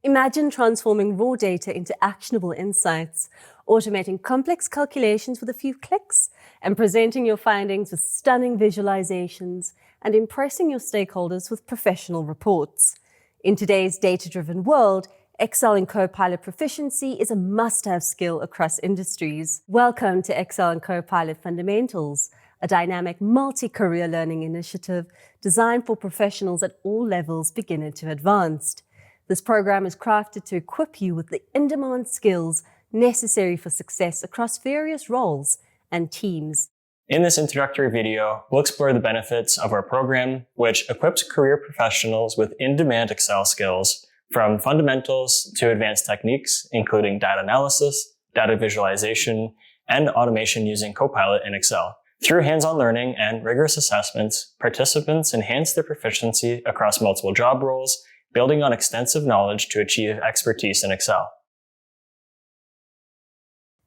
Imagine transforming raw data into actionable insights, automating complex calculations with a few clicks, and presenting your findings with stunning visualizations, and impressing your stakeholders with professional reports. In today's data-driven world, Excel and Copilot proficiency is a must-have skill across industries. Welcome to Excel and Copilot Fundamentals, a dynamic multi-career learning initiative designed for professionals at all levels, beginner to advanced. This program is crafted to equip you with the in-demand skills necessary for success across various roles and teams. In this introductory video, we'll explore the benefits of our program, which equips career professionals with in-demand Excel skills, from fundamentals to advanced techniques, including data analysis, data visualization, and automation using Copilot in Excel. Through hands-on learning and rigorous assessments, participants enhance their proficiency across multiple job roles, building on extensive knowledge to achieve expertise in Excel.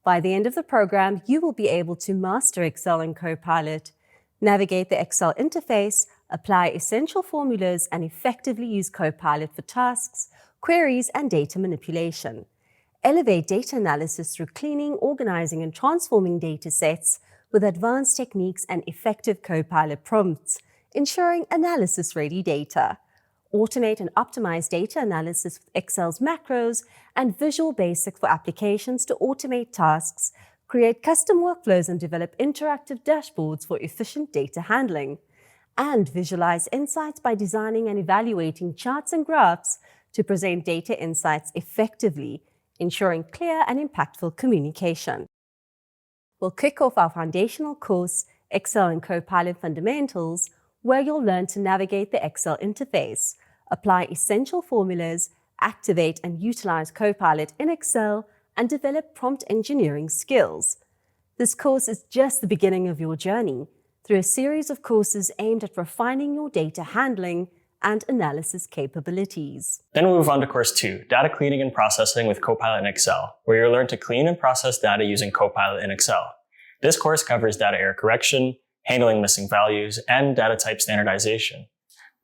By the end of the program, you will be able to master Excel and Copilot, navigate the Excel interface, apply essential formulas, and effectively use Copilot for tasks, queries, and data manipulation. Elevate data analysis through cleaning, organizing, and transforming data sets with advanced techniques and effective Copilot prompts, ensuring analysis-ready data. Automate and optimize data analysis with Excel's macros and Visual Basic for applications to automate tasks, create custom workflows, and develop interactive dashboards for efficient data handling. And visualize insights by designing and evaluating charts and graphs to present data insights effectively, ensuring clear and impactful communication. We'll kick off our foundational course, Excel and Copilot Fundamentals, where you'll learn to navigate the Excel interface, apply essential formulas, activate and utilize Copilot in Excel, and develop prompt engineering skills. This course is just the beginning of your journey through a series of courses aimed at refining your data handling and analysis capabilities. Then we'll move on to Course 2, Data Cleaning and Processing with Copilot in Excel, where you'll learn to clean and process data using Copilot in Excel. This course covers data error correction, handling missing values, and data type standardization.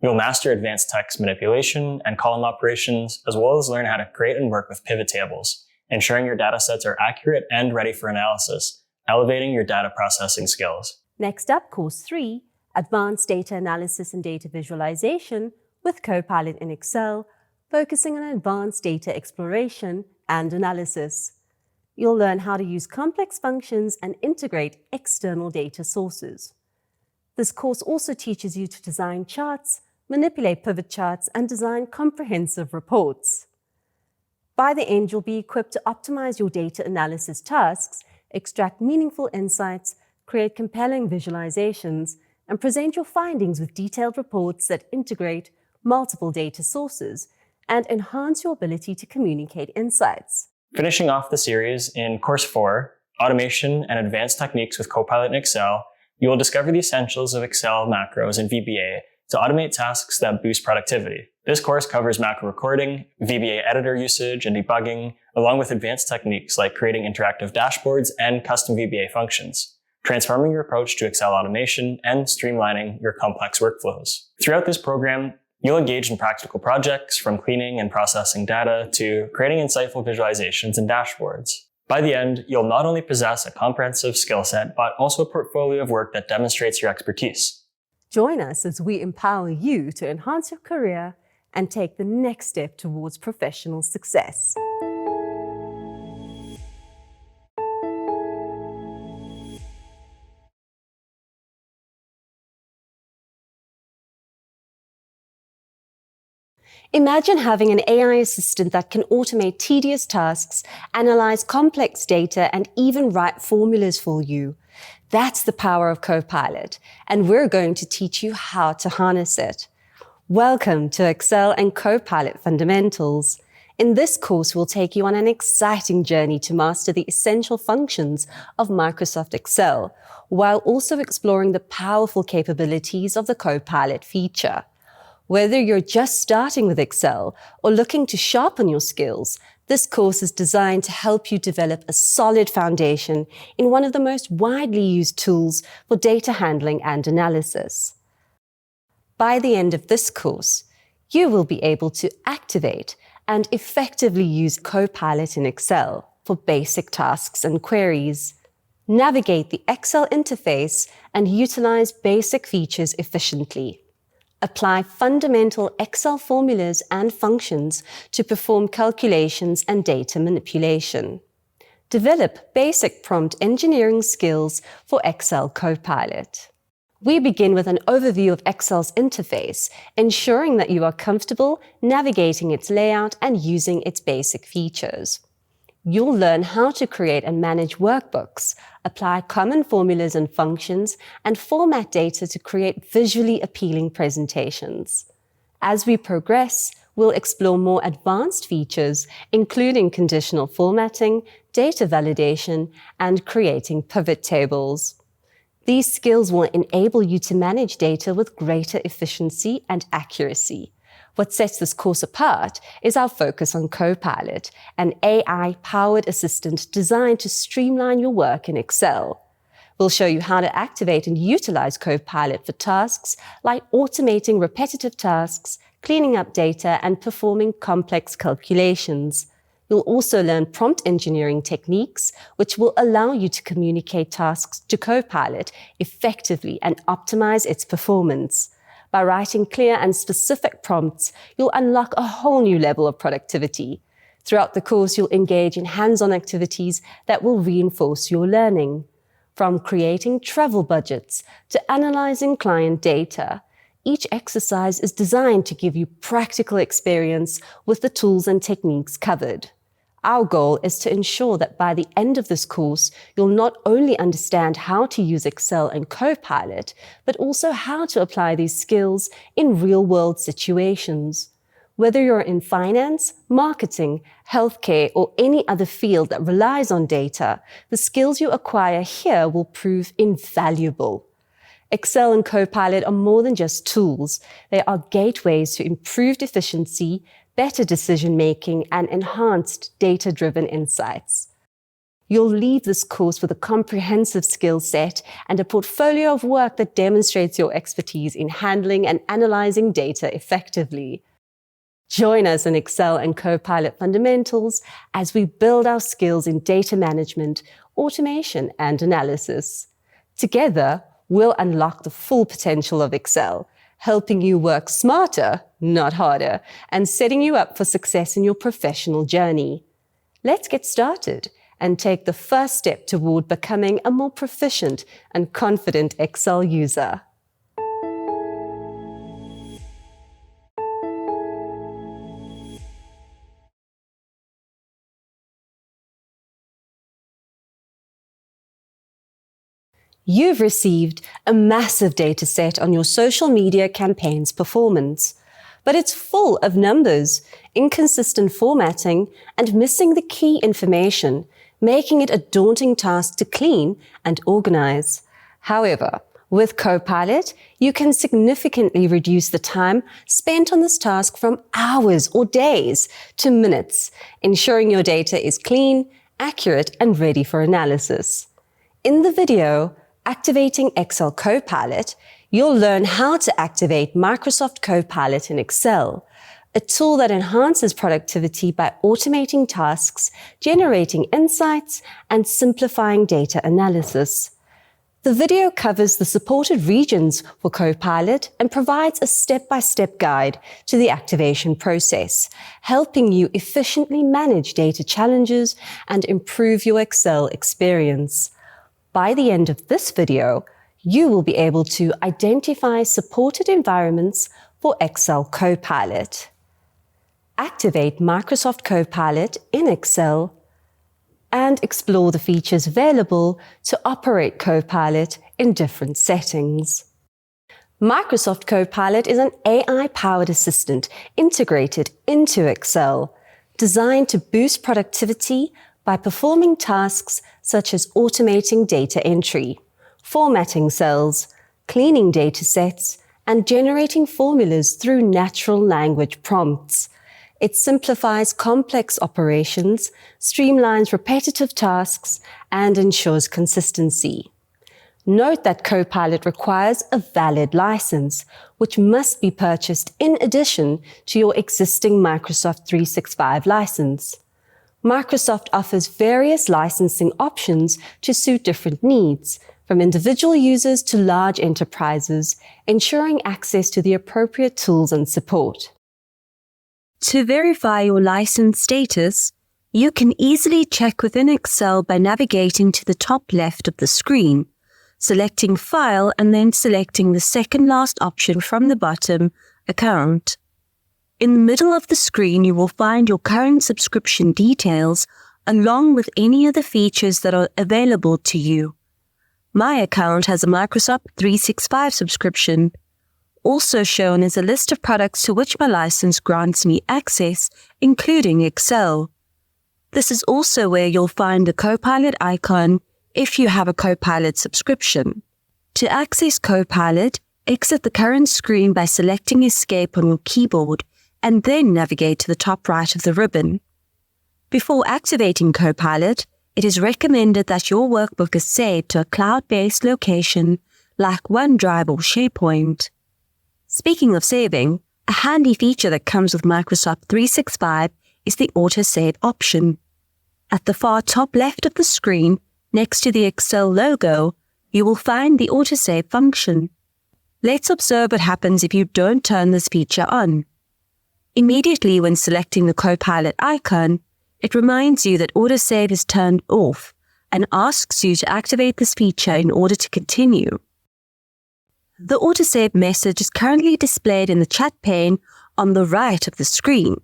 You'll master advanced text manipulation and column operations, as well as learn how to create and work with pivot tables, ensuring your data sets are accurate and ready for analysis, elevating your data processing skills. Next up, Course 3, Advanced Data Analysis and Data Visualization with Copilot in Excel, focusing on advanced data exploration and analysis. You'll learn how to use complex functions and integrate external data sources. This course also teaches you to design charts, manipulate pivot charts, and design comprehensive reports. By the end, you'll be equipped to optimize your data analysis tasks, extract meaningful insights, create compelling visualizations, and present your findings with detailed reports that integrate multiple data sources and enhance your ability to communicate insights. Finishing off the series in Course 4, Automation and Advanced Techniques with Copilot in Excel, you will discover the essentials of Excel macros and VBA to automate tasks that boost productivity. This course covers macro recording, VBA editor usage and debugging, along with advanced techniques like creating interactive dashboards and custom VBA functions, transforming your approach to Excel automation, and streamlining your complex workflows. Throughout this program, you'll engage in practical projects from cleaning and processing data to creating insightful visualizations and dashboards. By the end, you'll not only possess a comprehensive skill set, but also a portfolio of work that demonstrates your expertise. Join us as we empower you to enhance your career and take the next step towards professional success. Imagine having an AI assistant that can automate tedious tasks, analyze complex data, and even write formulas for you. That's the power of Copilot, and we're going to teach you how to harness it. Welcome to Excel and Copilot Fundamentals. In this course, we'll take you on an exciting journey to master the essential functions of Microsoft Excel, while also exploring the powerful capabilities of the Copilot feature. Whether you're just starting with Excel or looking to sharpen your skills, this course is designed to help you develop a solid foundation in one of the most widely used tools for data handling and analysis. By the end of this course, you will be able to activate and effectively use Copilot in Excel for basic tasks and queries. Navigate the Excel interface and utilize basic features efficiently. Apply fundamental Excel formulas and functions to perform calculations and data manipulation. Develop basic prompt engineering skills for Excel Copilot. We begin with an overview of Excel's interface, ensuring that you are comfortable navigating its layout and using its basic features. You'll learn how to create and manage workbooks, apply common formulas and functions, and format data to create visually appealing presentations. As we progress, we'll explore more advanced features, including conditional formatting, data validation, and creating pivot tables. These skills will enable you to manage data with greater efficiency and accuracy. What sets this course apart is our focus on Copilot, an AI-powered assistant designed to streamline your work in Excel. We'll show you how to activate and utilize Copilot for tasks like automating repetitive tasks, cleaning up data, and performing complex calculations. You'll also learn prompt engineering techniques, which will allow you to communicate tasks to Copilot effectively and optimize its performance. By writing clear and specific prompts, you'll unlock a whole new level of productivity. Throughout the course, you'll engage in hands-on activities that will reinforce your learning. From creating travel budgets to analyzing client data, each exercise is designed to give you practical experience with the tools and techniques covered. Our goal is to ensure that by the end of this course, you'll not only understand how to use Excel and Copilot, but also how to apply these skills in real-world situations. Whether you're in finance, marketing, healthcare, or any other field that relies on data, the skills you acquire here will prove invaluable. Excel and Copilot are more than just tools. They are gateways to improved efficiency, better decision-making, and enhanced data-driven insights. You'll leave this course with a comprehensive skill set and a portfolio of work that demonstrates your expertise in handling and analyzing data effectively. Join us in Excel and Copilot fundamentals as we build our skills in data management, automation, and analysis. Together, we'll unlock the full potential of Excel, helping you work smarter, not harder, and setting you up for success in your professional journey. Let's get started and take the first step toward becoming a more proficient and confident Excel user. You've received a massive data set on your social media campaign's performance, but it's full of numbers, inconsistent formatting, and missing the key information, making it a daunting task to clean and organize. However, with Copilot, you can significantly reduce the time spent on this task from hours or days to minutes, ensuring your data is clean, accurate, and ready for analysis. In the video, Activating Excel Copilot, you'll learn how to activate Microsoft Copilot in Excel, a tool that enhances productivity by automating tasks, generating insights, and simplifying data analysis. The video covers the supported regions for Copilot and provides a step-by-step guide to the activation process, helping you efficiently manage data challenges and improve your Excel experience. By the end of this video, you will be able to identify supported environments for Excel Copilot, activate Microsoft Copilot in Excel, and explore the features available to operate Copilot in different settings. Microsoft Copilot is an AI-powered assistant integrated into Excel, designed to boost productivity by performing tasks such as automating data entry, formatting cells, cleaning data sets, and generating formulas through natural language prompts. It simplifies complex operations, streamlines repetitive tasks, and ensures consistency. Note that Copilot requires a valid license, which must be purchased in addition to your existing Microsoft 365 license. Microsoft offers various licensing options to suit different needs, from individual users to large enterprises, ensuring access to the appropriate tools and support. To verify your license status, you can easily check within Excel by navigating to the top left of the screen, selecting File and then selecting the second last option from the bottom, Account. In the middle of the screen, you will find your current subscription details along with any other features that are available to you. My account has a Microsoft 365 subscription. Also shown is a list of products to which my license grants me access, including Excel. This is also where you'll find the Copilot icon if you have a Copilot subscription. To access Copilot, exit the current screen by selecting Escape on your keyboard and then navigate to the top right of the ribbon. Before activating Copilot, it is recommended that your workbook is saved to a cloud-based location like OneDrive or SharePoint. Speaking of saving, a handy feature that comes with Microsoft 365 is the autosave option. At the far top left of the screen, next to the Excel logo, you will find the autosave function. Let's observe what happens if you don't turn this feature on. Immediately when selecting the Copilot icon, it reminds you that autosave is turned off and asks you to activate this feature in order to continue. The autosave message is currently displayed in the chat pane on the right of the screen.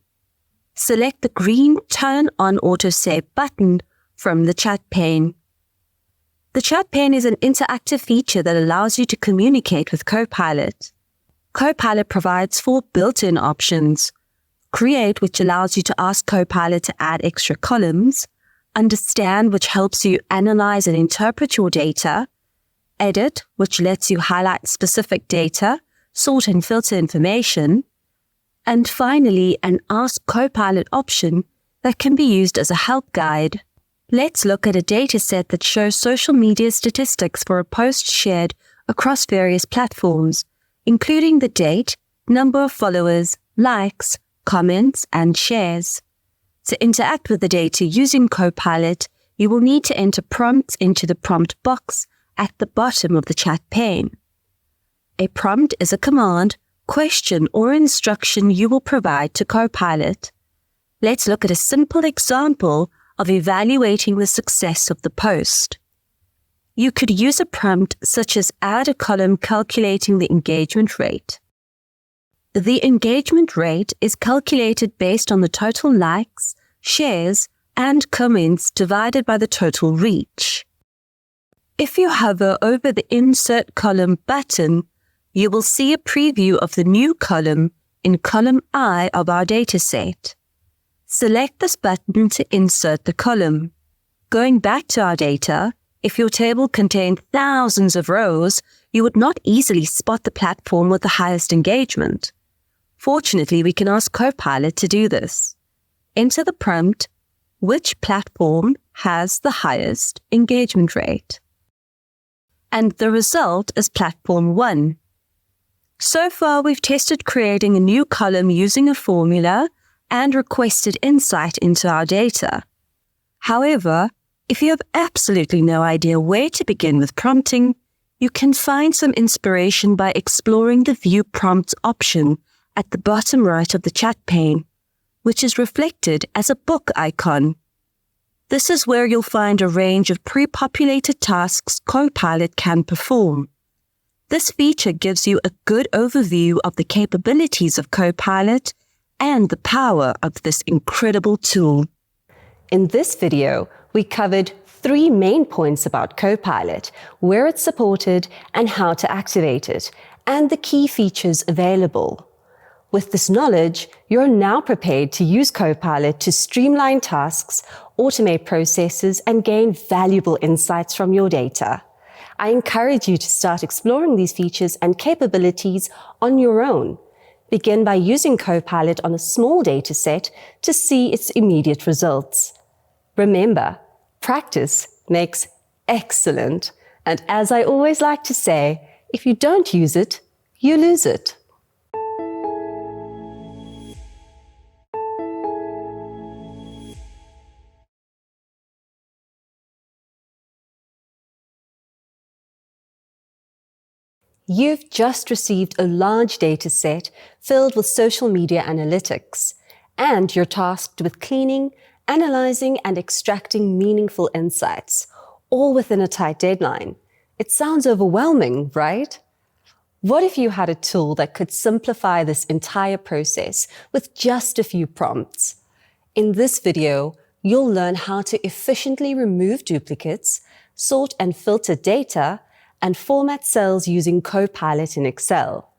Select the green Turn on Autosave button from the chat pane. The chat pane is an interactive feature that allows you to communicate with Copilot. Copilot provides 4 built-in options. Create, which allows you to ask Copilot to add extra columns. Understand, which helps you analyze and interpret your data. Edit, which lets you highlight specific data, sort and filter information. And finally, an Ask Copilot option that can be used as a help guide. Let's look at a dataset that shows social media statistics for a post shared across various platforms, including the date, number of followers, likes, comments, and shares. To interact with the data using Copilot, you will need to enter prompts into the prompt box at the bottom of the chat pane. A prompt is a command, question, or instruction you will provide to Copilot. Let's look at a simple example of evaluating the success of the post. You could use a prompt such as add a column calculating the engagement rate. The engagement rate is calculated based on the total likes, shares, and comments divided by the total reach. If you hover over the Insert Column button, you will see a preview of the new column in column I of our dataset. Select this button to insert the column. Going back to our data, if your table contained thousands of rows, you would not easily spot the platform with the highest engagement. Fortunately, we can ask Copilot to do this. Enter the prompt, which platform has the highest engagement rate? And the result is Platform 1. So far, we've tested creating a new column using a formula and requested insight into our data. However, if you have absolutely no idea where to begin with prompting, you can find some inspiration by exploring the View Prompts option at the bottom right of the chat pane, which is reflected as a book icon. This is where you'll find a range of pre-populated tasks Copilot can perform. This feature gives you a good overview of the capabilities of Copilot and the power of this incredible tool. In this video, we covered 3 main points about Copilot, where it's supported and how to activate it, and the key features available. With this knowledge, you're now prepared to use Copilot to streamline tasks, automate processes, and gain valuable insights from your data. I encourage you to start exploring these features and capabilities on your own. Begin by using Copilot on a small data set to see its immediate results. Remember, practice makes excellent. And as I always like to say, if you don't use it, you lose it. You've just received a large data set filled with social media analytics, and you're tasked with cleaning, analyzing, and extracting meaningful insights, all within a tight deadline. It sounds overwhelming, right? What if you had a tool that could simplify this entire process with just a few prompts? In this video, you'll learn how to efficiently remove duplicates, sort and filter data, and format cells using Copilot in Excel.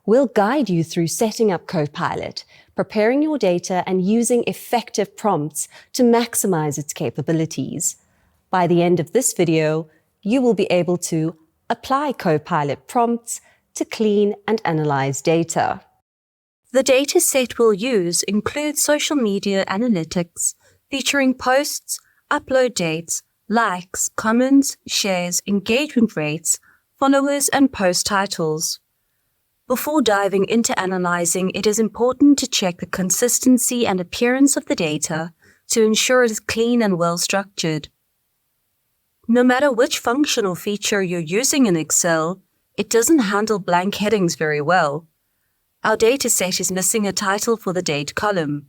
We'll guide you through setting up Copilot, preparing your data, and using effective prompts to maximize its capabilities. By the end of this video, you will be able to apply Copilot prompts to clean and analyze data. The data set we'll use includes social media analytics, featuring posts, upload dates, likes, comments, shares, engagement rates, followers, and post titles. Before diving into analyzing, it is important to check the consistency and appearance of the data to ensure it is clean and well structured. No matter which function or feature you're using in Excel, it doesn't handle blank headings very well. Our dataset is missing a title for the date column.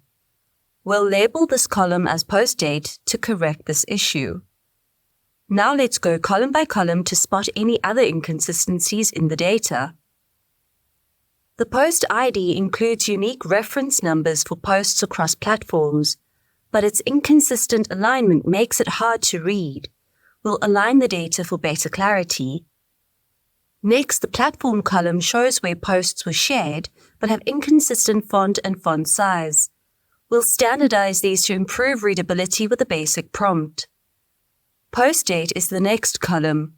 We'll label this column as post date to correct this issue. Now let's go column by column to spot any other inconsistencies in the data. The post ID includes unique reference numbers for posts across platforms, but its inconsistent alignment makes it hard to read. We'll align the data for better clarity. Next, the platform column shows where posts were shared but have inconsistent font and font size. We'll standardize these to improve readability with a basic prompt. Post date is the next column.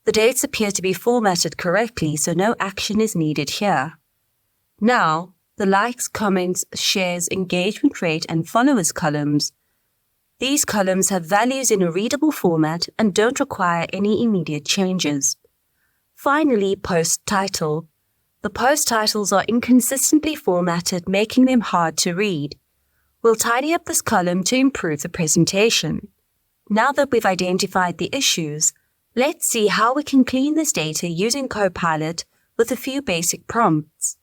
The dates appear to be formatted correctly, so no action is needed here. Now, the likes, comments, shares, engagement rate, and followers columns. These columns have values in a readable format and don't require any immediate changes. Finally, post title. The post titles are inconsistently formatted, making them hard to read. We'll tidy up this column to improve the presentation. Now that we've identified the issues, let's see how we can clean this data using Copilot with a few basic prompts.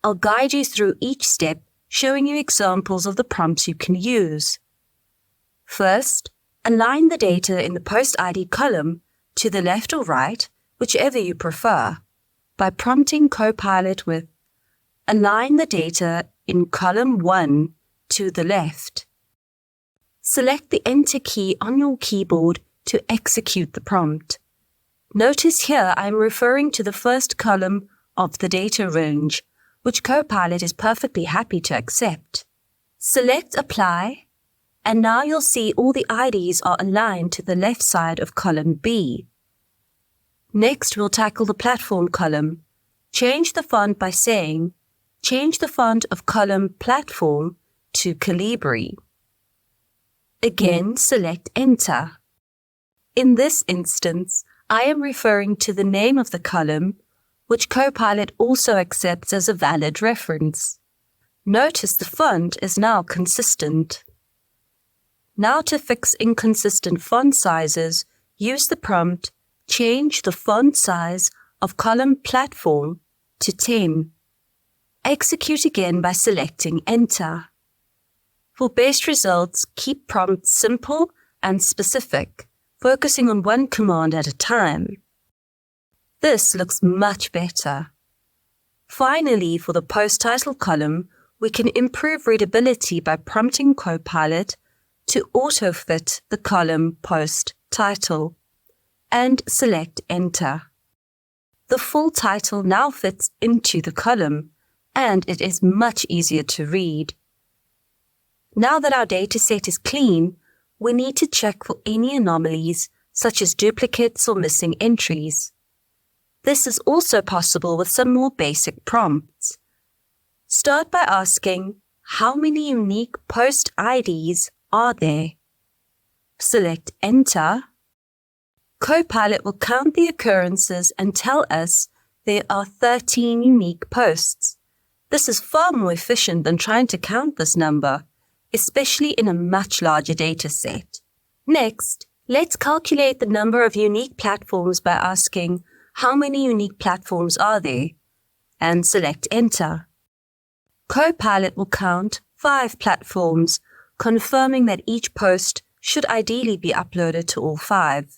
I'll guide you through each step, showing you examples of the prompts you can use. First, align the data in the post ID column to the left or right, whichever you prefer, by prompting Copilot with align the data in column 1 to the left. Select the Enter key on your keyboard to execute the prompt. Notice here I'm referring to the first column of the data range, which Copilot is perfectly happy to accept. Select Apply, and now you'll see all the IDs are aligned to the left side of column B. Next, we'll tackle the platform column. Change the font by saying, change the font of column Platform to Calibri. Again, select Enter. In this instance, I am referring to the name of the column, which Copilot also accepts as a valid reference. Notice the font is now consistent. Now to fix inconsistent font sizes, use the prompt, change the font size of column Platform to 10. Execute again by selecting Enter. For best results, keep prompts simple and specific, focusing on one command at a time. This looks much better. Finally, for the post title column, we can improve readability by prompting Copilot to auto-fit the column post title and select Enter. The full title now fits into the column, and it is much easier to read. Now that our dataset is clean, we need to check for any anomalies, such as duplicates or missing entries. This is also possible with some more basic prompts. Start by asking, how many unique post IDs are there? Select Enter. Copilot will count the occurrences and tell us there are 13 unique posts. This is far more efficient than trying to count this number, especially in a much larger data set. Next, let's calculate the number of unique platforms by asking, how many unique platforms are there? And select Enter. Copilot will count 5 platforms, confirming that each post should ideally be uploaded to all 5.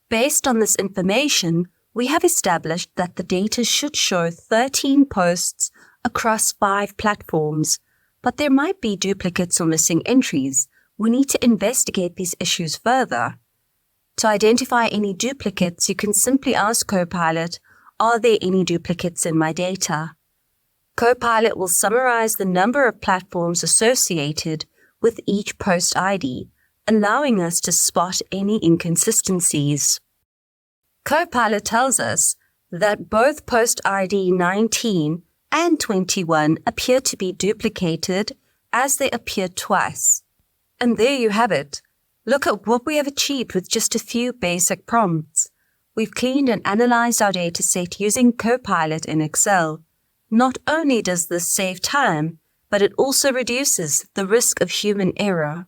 Based on this information, we have established that the data should show 13 posts across 5 platforms, but there might be duplicates or missing entries. We need to investigate these issues further. To identify any duplicates, you can simply ask Copilot, are there any duplicates in my data? Copilot will summarize the number of platforms associated with each post ID, allowing us to spot any inconsistencies. Copilot tells us that both post ID 19 and 21 appear to be duplicated as they appear twice. And there you have it. Look at what we have achieved with just a few basic prompts. We've cleaned and analyzed our dataset using Copilot in Excel. Not only does this save time, but it also reduces the risk of human error.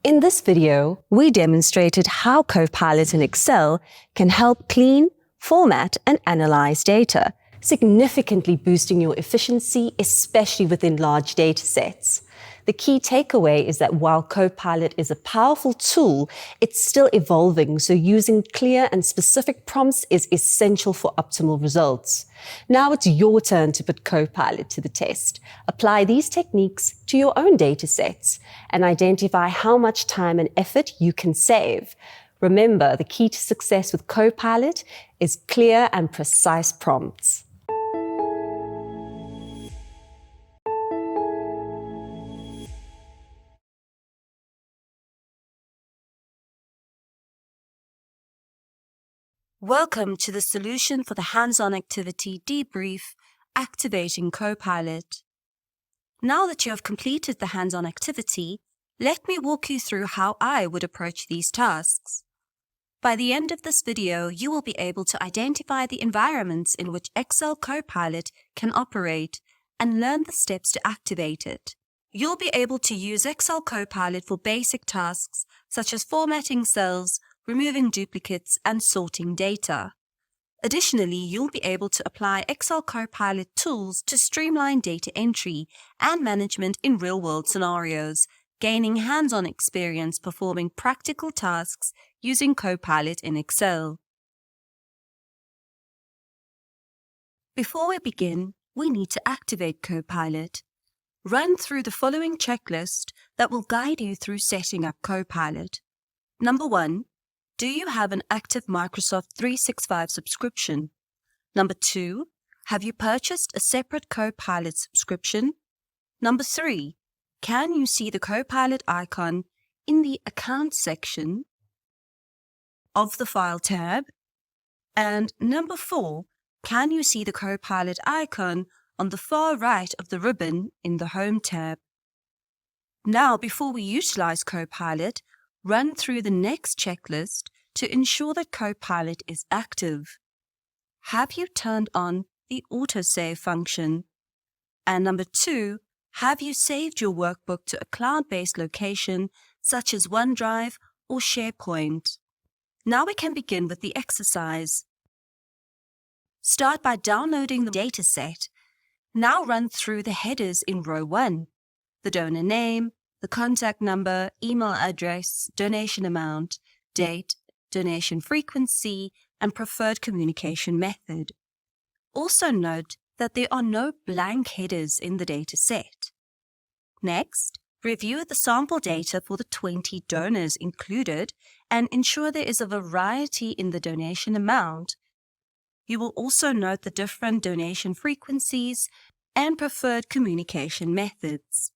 In this video, we demonstrated how Copilot in Excel can help clean, format, and analyze data, significantly boosting your efficiency, especially within large data sets. The key takeaway is that while Copilot is a powerful tool, it's still evolving, so using clear and specific prompts is essential for optimal results. Now it's your turn to put Copilot to the test. Apply these techniques to your own data sets and identify how much time and effort you can save. Remember, the key to success with Copilot is clear and precise prompts. Welcome to the solution for the hands-on activity debrief, Activating Copilot. Now that you have completed the hands-on activity, let me walk you through how I would approach these tasks. By the end of this video, you will be able to identify the environments in which Excel Copilot can operate and learn the steps to activate it. You'll be able to use Excel Copilot for basic tasks such as formatting cells, removing duplicates, and sorting data. Additionally, you'll be able to apply Excel Copilot tools to streamline data entry and management in real-world scenarios, gaining hands-on experience performing practical tasks using Copilot in Excel. Before we begin, we need to activate Copilot. Run through the following checklist that will guide you through setting up Copilot. Number 1. Do you have an active Microsoft 365 subscription? Number 2, have you purchased a separate Copilot subscription? Number 3, can you see the Copilot icon in the Account section of the File tab? And number 4, can you see the Copilot icon on the far right of the ribbon in the Home tab? Now, before we utilize Copilot, run through the next checklist to ensure that Copilot is active. Have you turned on the autosave function? And number 2, have you saved your workbook to a cloud-based location such as OneDrive or SharePoint? Now we can begin with the exercise. Start by downloading the dataset. Now run through the headers in row 1, the donor name, the contact number, email address, donation amount, date, donation frequency, and preferred communication method. Also note that there are no blank headers in the data set. Next, review the sample data for the 20 donors included and ensure there is a variety in the donation amount. You will also note the different donation frequencies and preferred communication methods.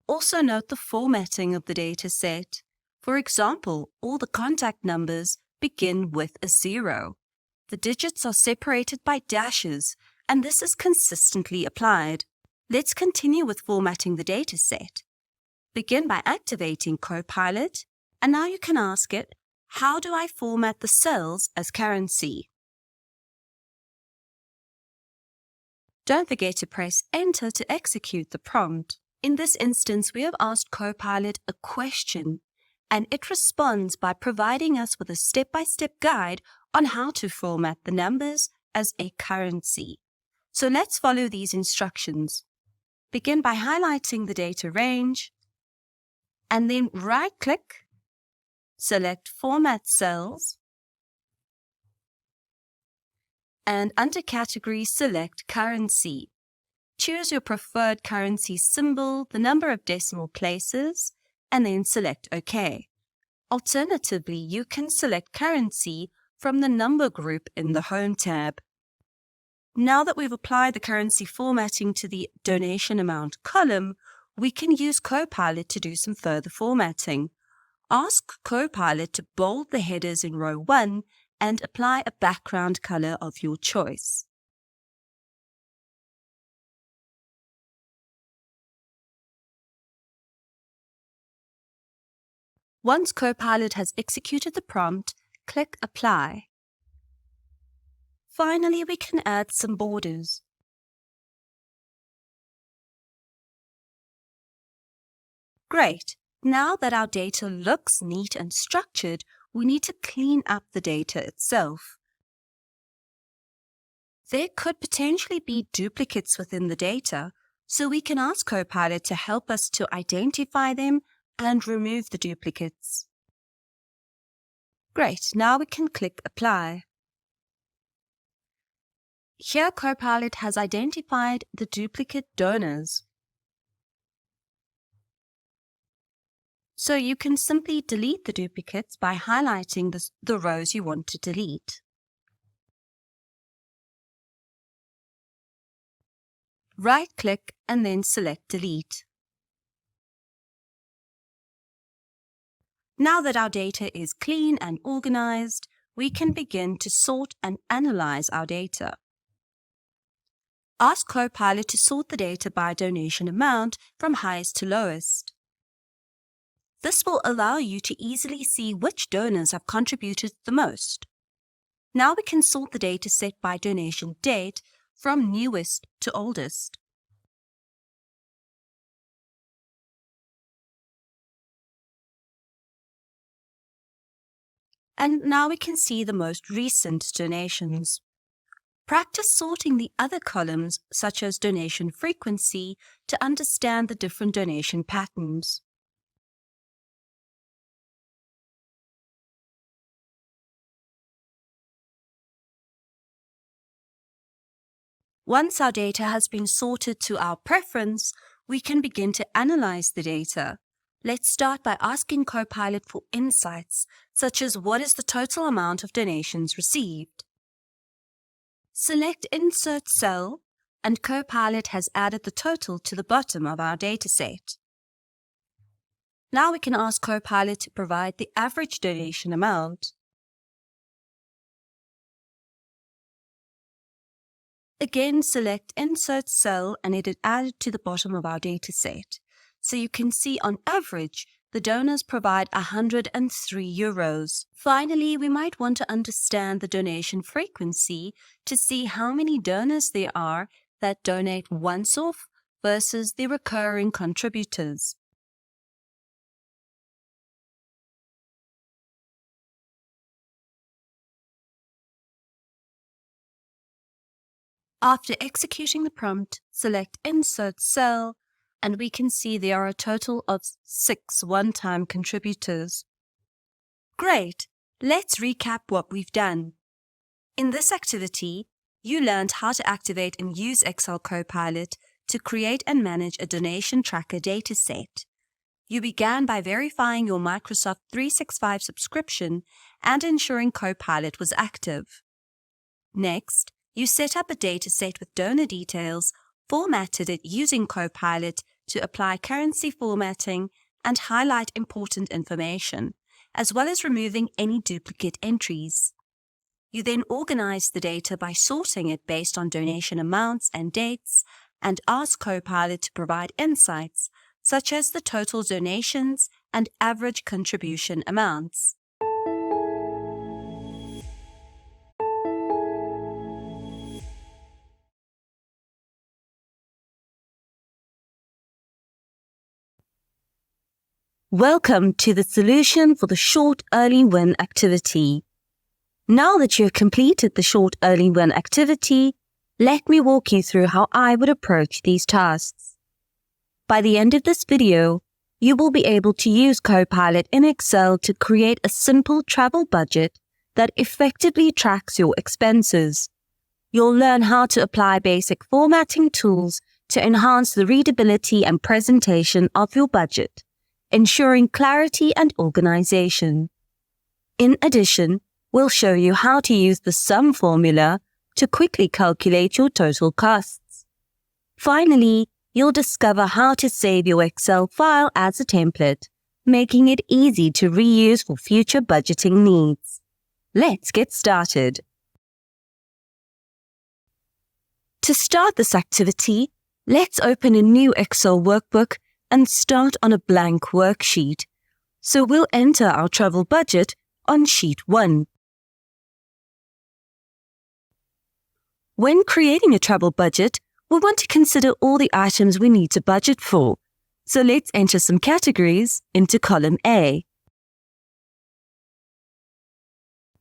Also note the formatting of the data set. For example, all the contact numbers begin with a 0. The digits are separated by dashes, and this is consistently applied. Let's continue with formatting the data set. Begin by activating Copilot, and now you can ask it, How do I format the cells as currency? Don't forget to press Enter to execute the prompt. In this instance, we have asked Copilot a question, and it responds by providing us with a step-by-step guide on how to format the numbers as a currency. So let's follow these instructions. Begin by highlighting the data range, and then right-click, select Format Cells, and under Category, select Currency. Choose your preferred currency symbol, the number of decimal places, and then select OK. Alternatively, you can select currency from the number group in the Home tab. Now that we've applied the currency formatting to the donation amount column, we can use Copilot to do some further formatting. Ask Copilot to bold the headers in row 1 and apply a background color of your choice. Once Copilot has executed the prompt, click Apply. Finally, we can add some borders. Great! Now that our data looks neat and structured, we need to clean up the data itself. There could potentially be duplicates within the data, so we can ask Copilot to help us to identify them and remove the duplicates. Great, now we can click Apply. Here Copilot has identified the duplicate donors. So you can simply delete the duplicates by highlighting the rows you want to delete. Right-click and then select Delete. Now that our data is clean and organized, we can begin to sort and analyze our data. Ask Copilot to sort the data by donation amount from highest to lowest. This will allow you to easily see which donors have contributed the most. Now we can sort the data set by donation date from newest to oldest. And now we can see the most recent donations. Practice sorting the other columns, such as donation frequency, to understand the different donation patterns. Once our data has been sorted to our preference, we can begin to analyze the data. Let's start by asking Copilot for insights, such as what is the total amount of donations received. Select Insert Cell, and Copilot has added the total to the bottom of our dataset. Now we can ask Copilot to provide the average donation amount. Again, select Insert Cell and it is added to the bottom of our dataset. So you can see on average, the donors provide €103. Finally, we might want to understand the donation frequency to see how many donors there are that donate once off versus the recurring contributors. After executing the prompt, select Insert Cell, and we can see there are a total of 6 one-time contributors. Great! Let's recap what we've done. In this activity, you learned how to activate and use Excel Copilot to create and manage a donation tracker dataset. You began by verifying your Microsoft 365 subscription and ensuring Copilot was active. Next, you set up a dataset with donor details, formatted it using Copilot to apply currency formatting and highlight important information, as well as removing any duplicate entries. You then organize the data by sorting it based on donation amounts and dates, and ask Copilot to provide insights, such as the total donations and average contribution amounts. Welcome to the solution for the short early win activity. Now that you have completed the short early win activity, let me walk you through how I would approach these tasks. By the end of this video, you will be able to use Copilot in Excel to create a simple travel budget that effectively tracks your expenses. You'll learn how to apply basic formatting tools to enhance the readability and presentation of your budget, ensuring clarity and organization. In addition, we'll show you how to use the sum formula to quickly calculate your total costs. Finally, you'll discover how to save your Excel file as a template, making it easy to reuse for future budgeting needs. Let's get started. To start this activity, let's open a new Excel workbook and start on a blank worksheet. So we'll enter our travel budget on sheet 1. When creating a travel budget, we want to consider all the items we need to budget for. So let's enter some categories into column A.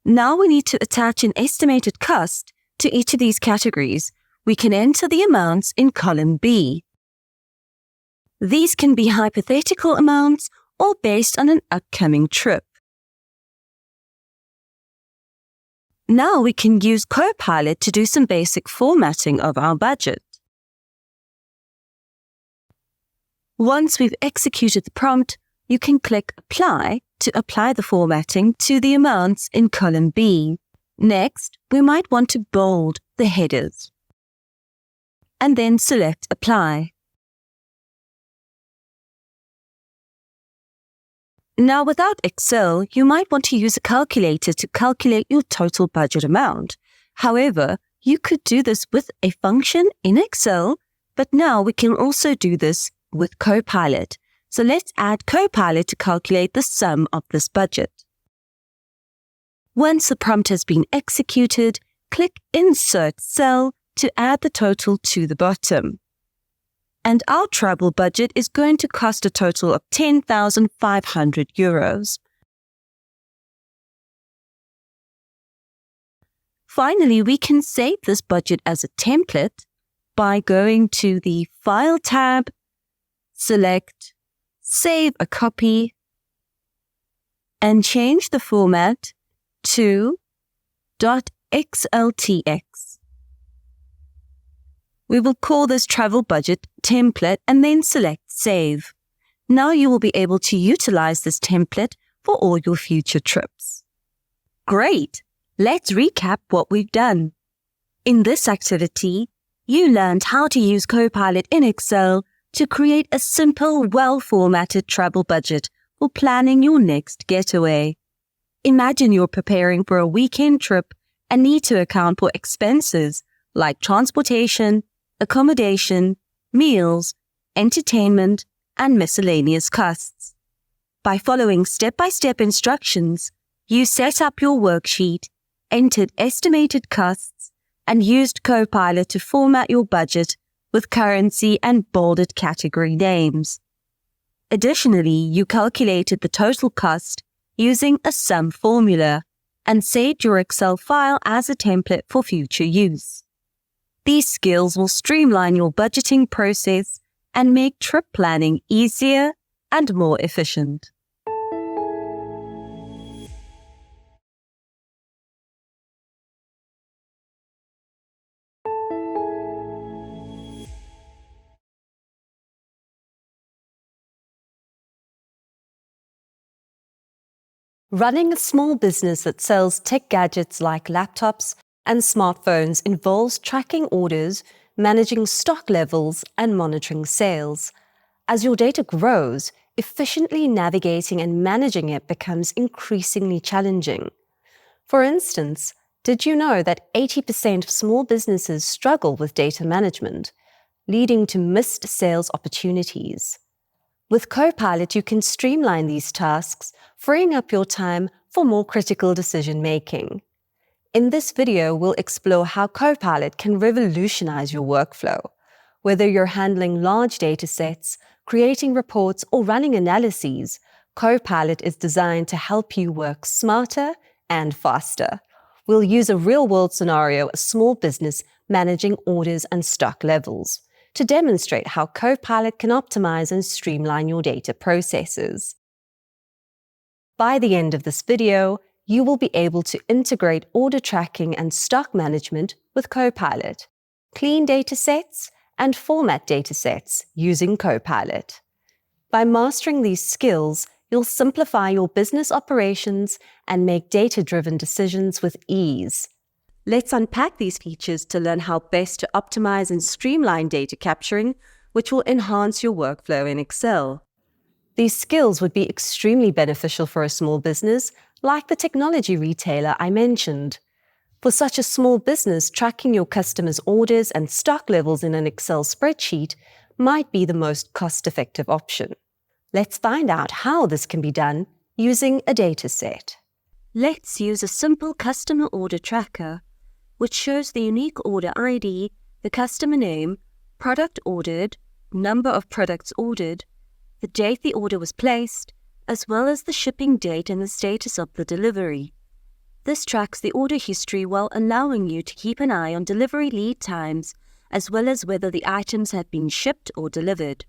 Now we need to attach an estimated cost to each of these categories. We can enter the amounts in column B. These can be hypothetical amounts or based on an upcoming trip. Now we can use Copilot to do some basic formatting of our budget. Once we've executed the prompt, you can click Apply to apply the formatting to the amounts in column B. Next, we might want to bold the headers, and then select Apply. Now, without Excel, you might want to use a calculator to calculate your total budget amount. However, you could do this with a function in Excel, but now we can also do this with Copilot. So let's add Copilot to calculate the sum of this budget. Once the prompt has been executed, click Insert Cell to add the total to the bottom. And our travel budget is going to cost a total of €10,500. Finally, we can save this budget as a template by going to the File tab, select Save a Copy, and change the format to .xltx. We will call this travel budget template and then select Save. Now you will be able to utilize this template for all your future trips. Great! Let's recap what we've done. In this activity, you learned how to use Copilot in Excel to create a simple, well-formatted travel budget for planning your next getaway. Imagine you're preparing for a weekend trip and need to account for expenses like transportation, accommodation, meals, entertainment, and miscellaneous costs. By following step-by-step instructions, you set up your worksheet, entered estimated costs, and used Copilot to format your budget with currency and bolded category names. Additionally, you calculated the total cost using a sum formula and saved your Excel file as a template for future use. These skills will streamline your budgeting process and make trip planning easier and more efficient. Running a small business that sells tech gadgets like laptops and smartphones involves tracking orders, managing stock levels, and monitoring sales. As your data grows, efficiently navigating and managing it becomes increasingly challenging. For instance, did you know that 80% of small businesses struggle with data management, leading to missed sales opportunities? With Copilot, you can streamline these tasks, freeing up your time for more critical decision-making. In this video, we'll explore how Copilot can revolutionize your workflow. Whether you're handling large data sets, creating reports, or running analyses, Copilot is designed to help you work smarter and faster. We'll use a real-world scenario, a small business managing orders and stock levels, to demonstrate how Copilot can optimize and streamline your data processes. By the end of this video, you will be able to integrate order tracking and stock management with Copilot, clean data sets, and format data sets using Copilot. By mastering these skills, you'll simplify your business operations and make data-driven decisions with ease. Let's unpack these features to learn how best to optimize and streamline data capturing, which will enhance your workflow in Excel. These skills would be extremely beneficial for a small business, like the technology retailer I mentioned. For such a small business, tracking your customers' orders and stock levels in an Excel spreadsheet might be the most cost-effective option. Let's find out how this can be done using a data set. Let's use a simple customer order tracker, which shows the unique order ID, the customer name, product ordered, number of products ordered, the date the order was placed, as well as the shipping date and the status of the delivery. This tracks the order history while allowing you to keep an eye on delivery lead times, as well as whether the items have been shipped or delivered.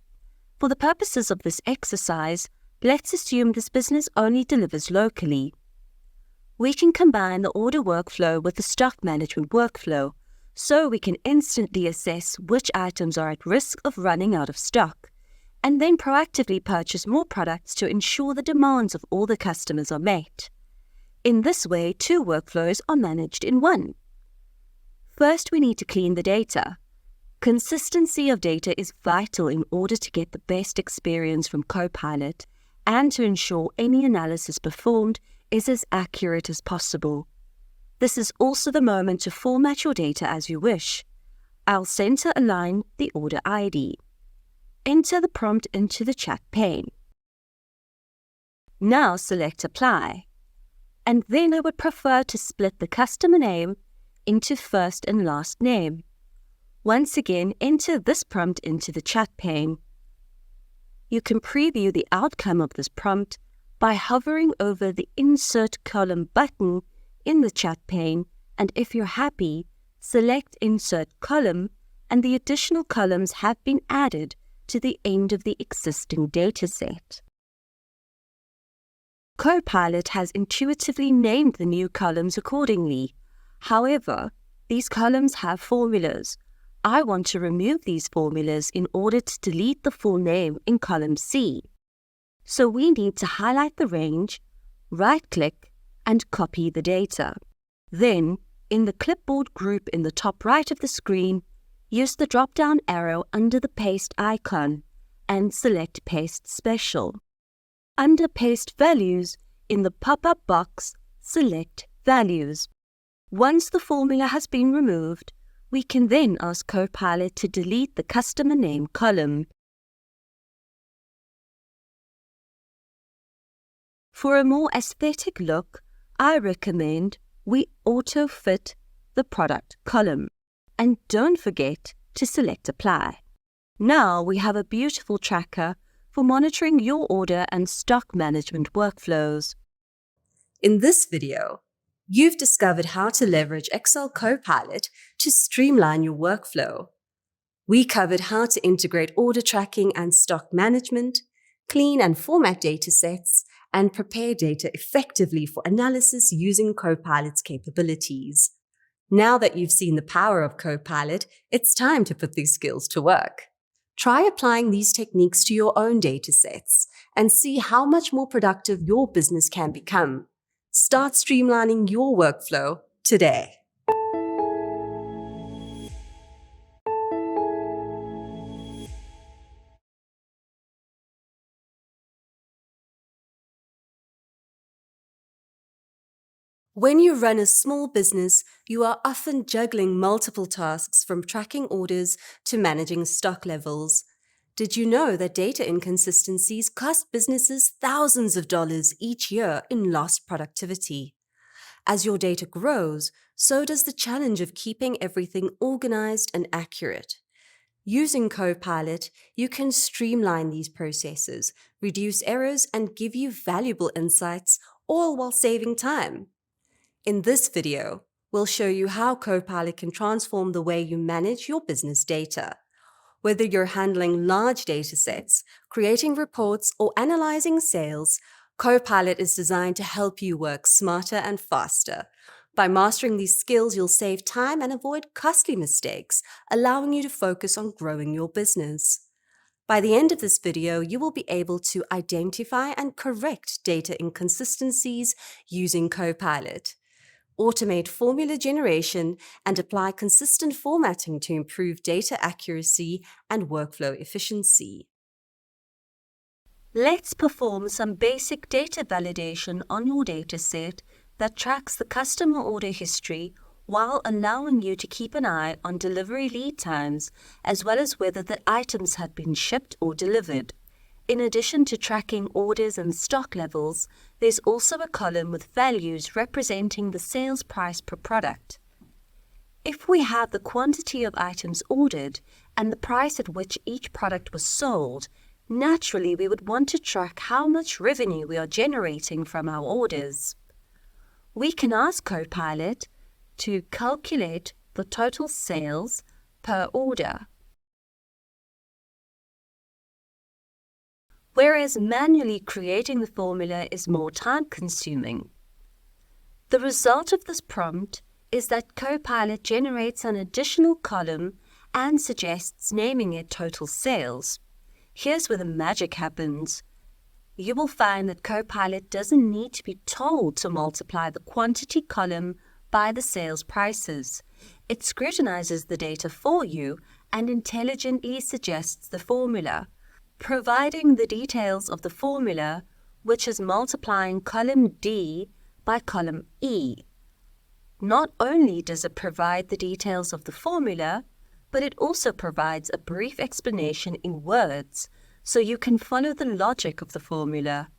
For the purposes of this exercise, let's assume this business only delivers locally. We can combine the order workflow with the stock management workflow, so we can instantly assess which items are at risk of running out of stock, and then proactively purchase more products to ensure the demands of all the customers are met. In this way, two workflows are managed in one. First, we need to clean the data. Consistency of data is vital in order to get the best experience from Copilot and to ensure any analysis performed is as accurate as possible. This is also the moment to format your data as you wish. I'll center align the order ID. Enter the prompt into the chat pane. Now select Apply. And then I would prefer to split the customer name into first and last name. Once again, enter this prompt into the chat pane. You can preview the outcome of this prompt by hovering over the Insert Column button in the chat pane, and if you're happy, select Insert Column, and the additional columns have been added to the end of the existing dataset. Copilot has intuitively named the new columns accordingly. However, these columns have formulas. I want to remove these formulas in order to delete the full name in column C. So we need to highlight the range, right-click, and copy the data. Then, in the clipboard group in the top right of the screen, use the drop-down arrow under the paste icon and select Paste Special. Under Paste Values, in the pop-up box, select Values. Once the formula has been removed, we can then ask Copilot to delete the customer name column. For a more aesthetic look, I recommend we auto-fit the product column. And don't forget to select Apply. Now we have a beautiful tracker for monitoring your order and stock management workflows. In this video, you've discovered how to leverage Excel Copilot to streamline your workflow. We covered how to integrate order tracking and stock management, clean and format data sets, and prepare data effectively for analysis using Copilot's capabilities. Now that you've seen the power of Copilot, it's time to put these skills to work. Try applying these techniques to your own data sets and see how much more productive your business can become. Start streamlining your workflow today. When you run a small business, you are often juggling multiple tasks from tracking orders to managing stock levels. Did you know that data inconsistencies cost businesses thousands of dollars each year in lost productivity? As your data grows, so does the challenge of keeping everything organized and accurate. Using Copilot, you can streamline these processes, reduce errors, and give you valuable insights, all while saving time. In this video, we'll show you how Copilot can transform the way you manage your business data. Whether you're handling large data sets, creating reports, or analyzing sales, Copilot is designed to help you work smarter and faster. By mastering these skills, you'll save time and avoid costly mistakes, allowing you to focus on growing your business. By the end of this video, you will be able to identify and correct data inconsistencies using Copilot, automate formula generation, and apply consistent formatting to improve data accuracy and workflow efficiency. Let's perform some basic data validation on your dataset that tracks the customer order history while allowing you to keep an eye on delivery lead times as well as whether the items had been shipped or delivered. In addition to tracking orders and stock levels, there's also a column with values representing the sales price per product. If we have the quantity of items ordered and the price at which each product was sold, naturally we would want to track how much revenue we are generating from our orders. We can ask Copilot to calculate the total sales per order. Whereas manually creating the formula is more time-consuming. The result of this prompt is that Copilot generates an additional column and suggests naming it total sales. Here's where the magic happens. You will find that Copilot doesn't need to be told to multiply the quantity column by the sales prices. It scrutinizes the data for you and intelligently suggests the formula, providing the details of the formula, which is multiplying column D by column E. Not only does it provide the details of the formula, but it also provides a brief explanation in words, so you can follow the logic of the formula.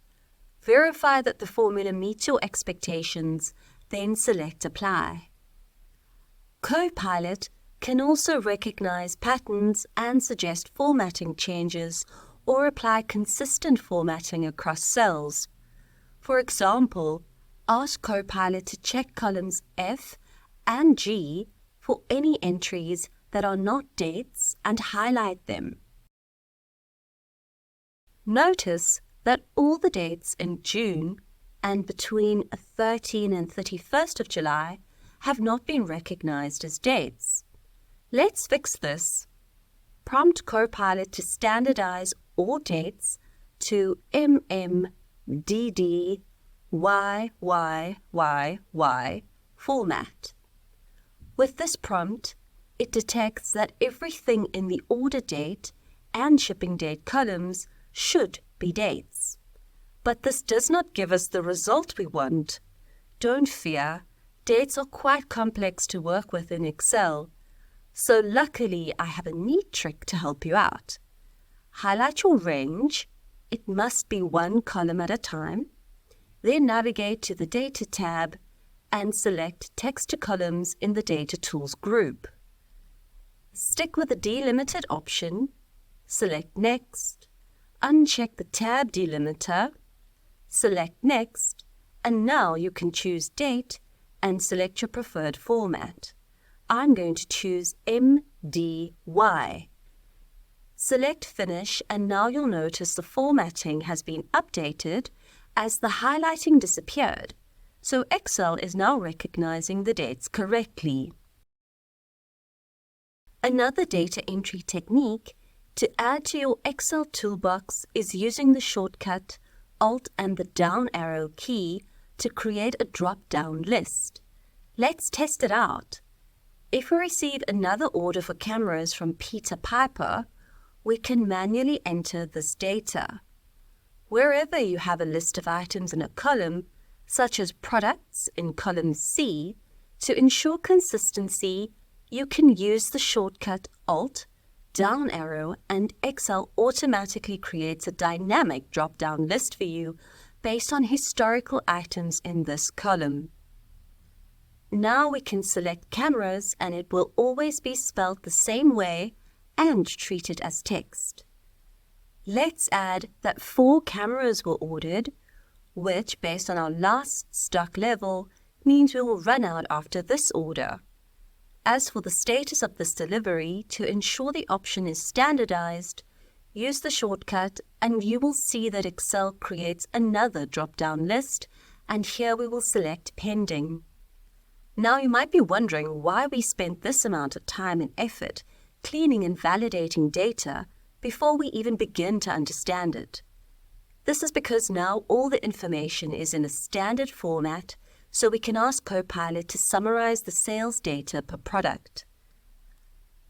Verify that the formula meets your expectations, then select Apply. Copilot can also recognize patterns and suggest formatting changes or apply consistent formatting across cells. For example, ask Copilot to check columns F and G for any entries that are not dates and highlight them. Notice that all the dates in June and between 13 and 31st of July have not been recognized as dates. Let's fix this. Prompt Copilot to standardize all dates to MMDDYYYY format. With this prompt, it detects that everything in the order date and shipping date columns should be dates. But this does not give us the result we want. Don't fear, dates are quite complex to work with in Excel, so luckily I have a neat trick to help you out. Highlight your range, it must be one column at a time, then navigate to the Data tab and select Text to Columns in the Data Tools group. Stick with the delimited option, select Next, uncheck the tab delimiter, select Next, and now you can choose Date and select your preferred format. I'm going to choose MDY. Select Finish, and now you'll notice the formatting has been updated as the highlighting disappeared, so Excel is now recognizing the dates correctly. Another data entry technique to add to your Excel toolbox is using the shortcut Alt and the down arrow key to create a drop-down list. Let's test it out. If we receive another order for cameras from Peter Piper, we can manually enter this data. Wherever you have a list of items in a column, such as products in column C, to ensure consistency, you can use the shortcut Alt, down arrow, and Excel automatically creates a dynamic drop-down list for you based on historical items in this column. Now we can select cameras and it will always be spelled the same way and treat it as text. Let's add that 4 cameras were ordered, which, based on our last stock level, means we will run out after this order. As for the status of this delivery, to ensure the option is standardized, use the shortcut and you will see that Excel creates another drop-down list, and here we will select pending. Now you might be wondering why we spent this amount of time and effort cleaning and validating data before we even begin to understand it. This is because now all the information is in a standard format, so we can ask Copilot to summarize the sales data per product.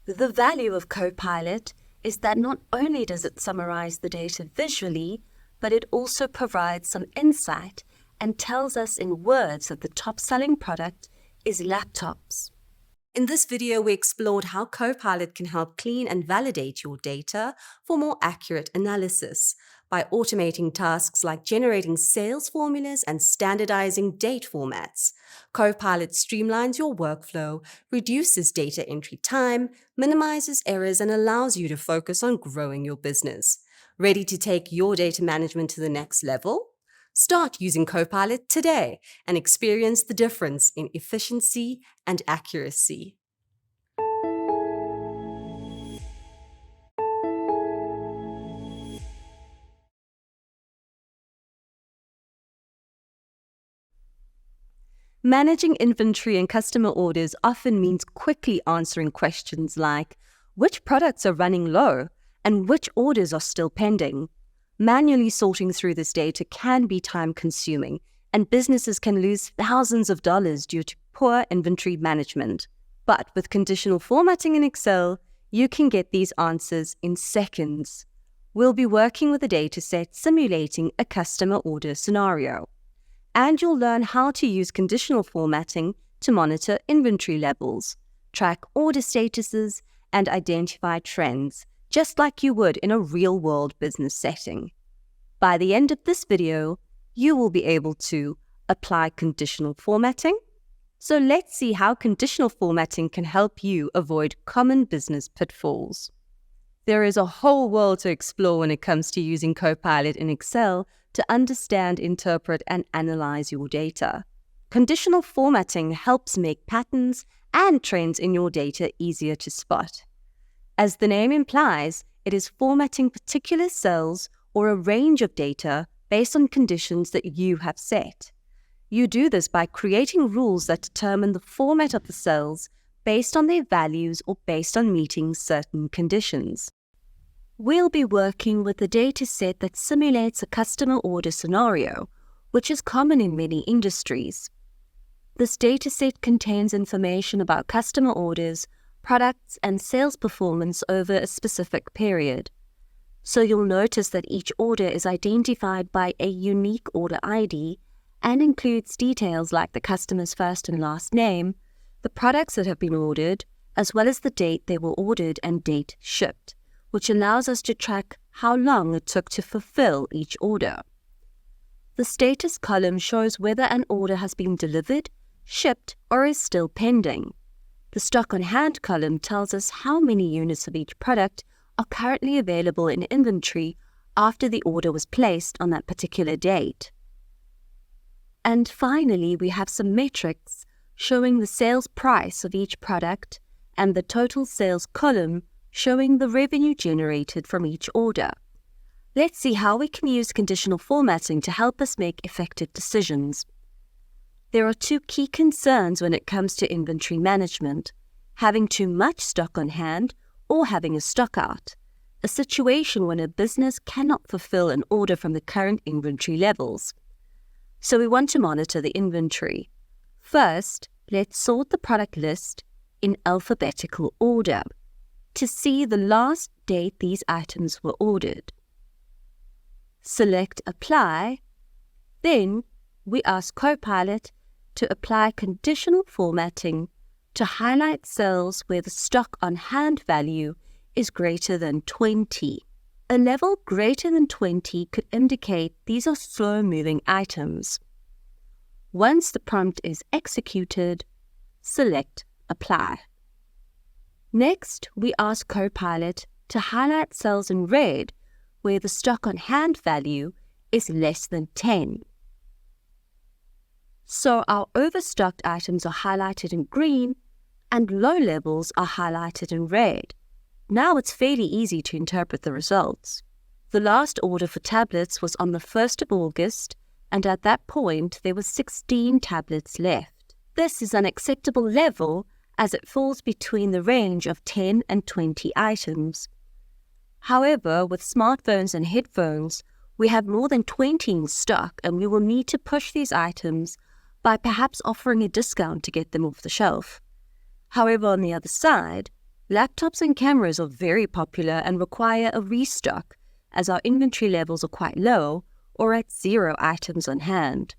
The value of Copilot is that not only does it summarize the data visually, but it also provides some insight and tells us in words that the top-selling product is laptops. In this video, we explored how Copilot can help clean and validate your data for more accurate analysis by automating tasks like generating sales formulas and standardizing date formats. Copilot streamlines your workflow, reduces data entry time, minimizes errors, and allows you to focus on growing your business. Ready to take your data management to the next level? Start using Copilot today and experience the difference in efficiency and accuracy. Managing inventory and customer orders often means quickly answering questions like, which products are running low and which orders are still pending? Manually sorting through this data can be time-consuming, and businesses can lose thousands of dollars due to poor inventory management. But with conditional formatting in Excel, you can get these answers in seconds. We'll be working with a dataset simulating a customer order scenario. And you'll learn how to use conditional formatting to monitor inventory levels, track order statuses, and identify trends, just like you would in a real-world business setting. By the end of this video, you will be able to apply conditional formatting. So let's see how conditional formatting can help you avoid common business pitfalls. There is a whole world to explore when it comes to using Copilot in Excel to understand, interpret, and analyze your data. Conditional formatting helps make patterns and trends in your data easier to spot. As the name implies, it is formatting particular cells or a range of data based on conditions that you have set. You do this by creating rules that determine the format of the cells based on their values or based on meeting certain conditions. We'll be working with a data set that simulates a customer order scenario, which is common in many industries. This data set contains information about customer orders, products, and sales performance over a specific period. So you'll notice that each order is identified by a unique order ID and includes details like the customer's first and last name, the products that have been ordered, as well as the date they were ordered and date shipped, which allows us to track how long it took to fulfill each order. The status column shows whether an order has been delivered, shipped, or is still pending. The stock on hand column tells us how many units of each product are currently available in inventory after the order was placed on that particular date. And finally, we have some metrics showing the sales price of each product and the total sales column showing the revenue generated from each order. Let's see how we can use conditional formatting to help us make effective decisions. There are 2 key concerns when it comes to inventory management: having too much stock on hand or having a stock out, a situation when a business cannot fulfill an order from the current inventory levels. So we want to monitor the inventory. First, let's sort the product list in alphabetical order to see the last date these items were ordered. Select Apply. Then we ask Copilot to apply conditional formatting to highlight cells where the stock on hand value is greater than 20. A level greater than 20 could indicate these are slow-moving items. Once the prompt is executed, select Apply. Next, we ask Copilot to highlight cells in red where the stock on hand value is less than 10. So our overstocked items are highlighted in green and low levels are highlighted in red. Now it's fairly easy to interpret the results. The last order for tablets was on the 1st of August, and at that point there were 16 tablets left. This is an acceptable level as it falls between the range of 10 and 20 items. However, with smartphones and headphones, we have more than 20 in stock and we will need to push these items by perhaps offering a discount to get them off the shelf. However, on the other side, laptops and cameras are very popular and require a restock as our inventory levels are quite low or at 0 items on hand.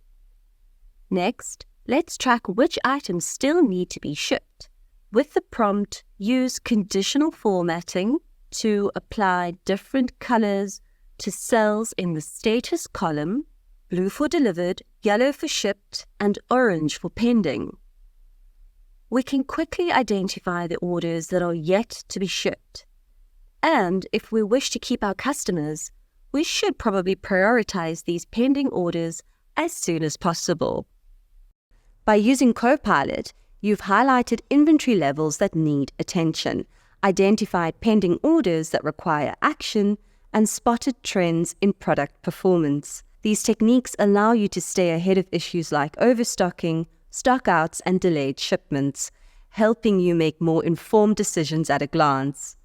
Next, let's track which items still need to be shipped. With the prompt, use conditional formatting to apply different colors to cells in the status column, blue for delivered, yellow for shipped, and orange for pending. We can quickly identify the orders that are yet to be shipped. And if we wish to keep our customers, we should probably prioritize these pending orders as soon as possible. By using Copilot, you've highlighted inventory levels that need attention, identified pending orders that require action, and spotted trends in product performance. These techniques allow you to stay ahead of issues like overstocking, stockouts, and delayed shipments, helping you make more informed decisions at a glance.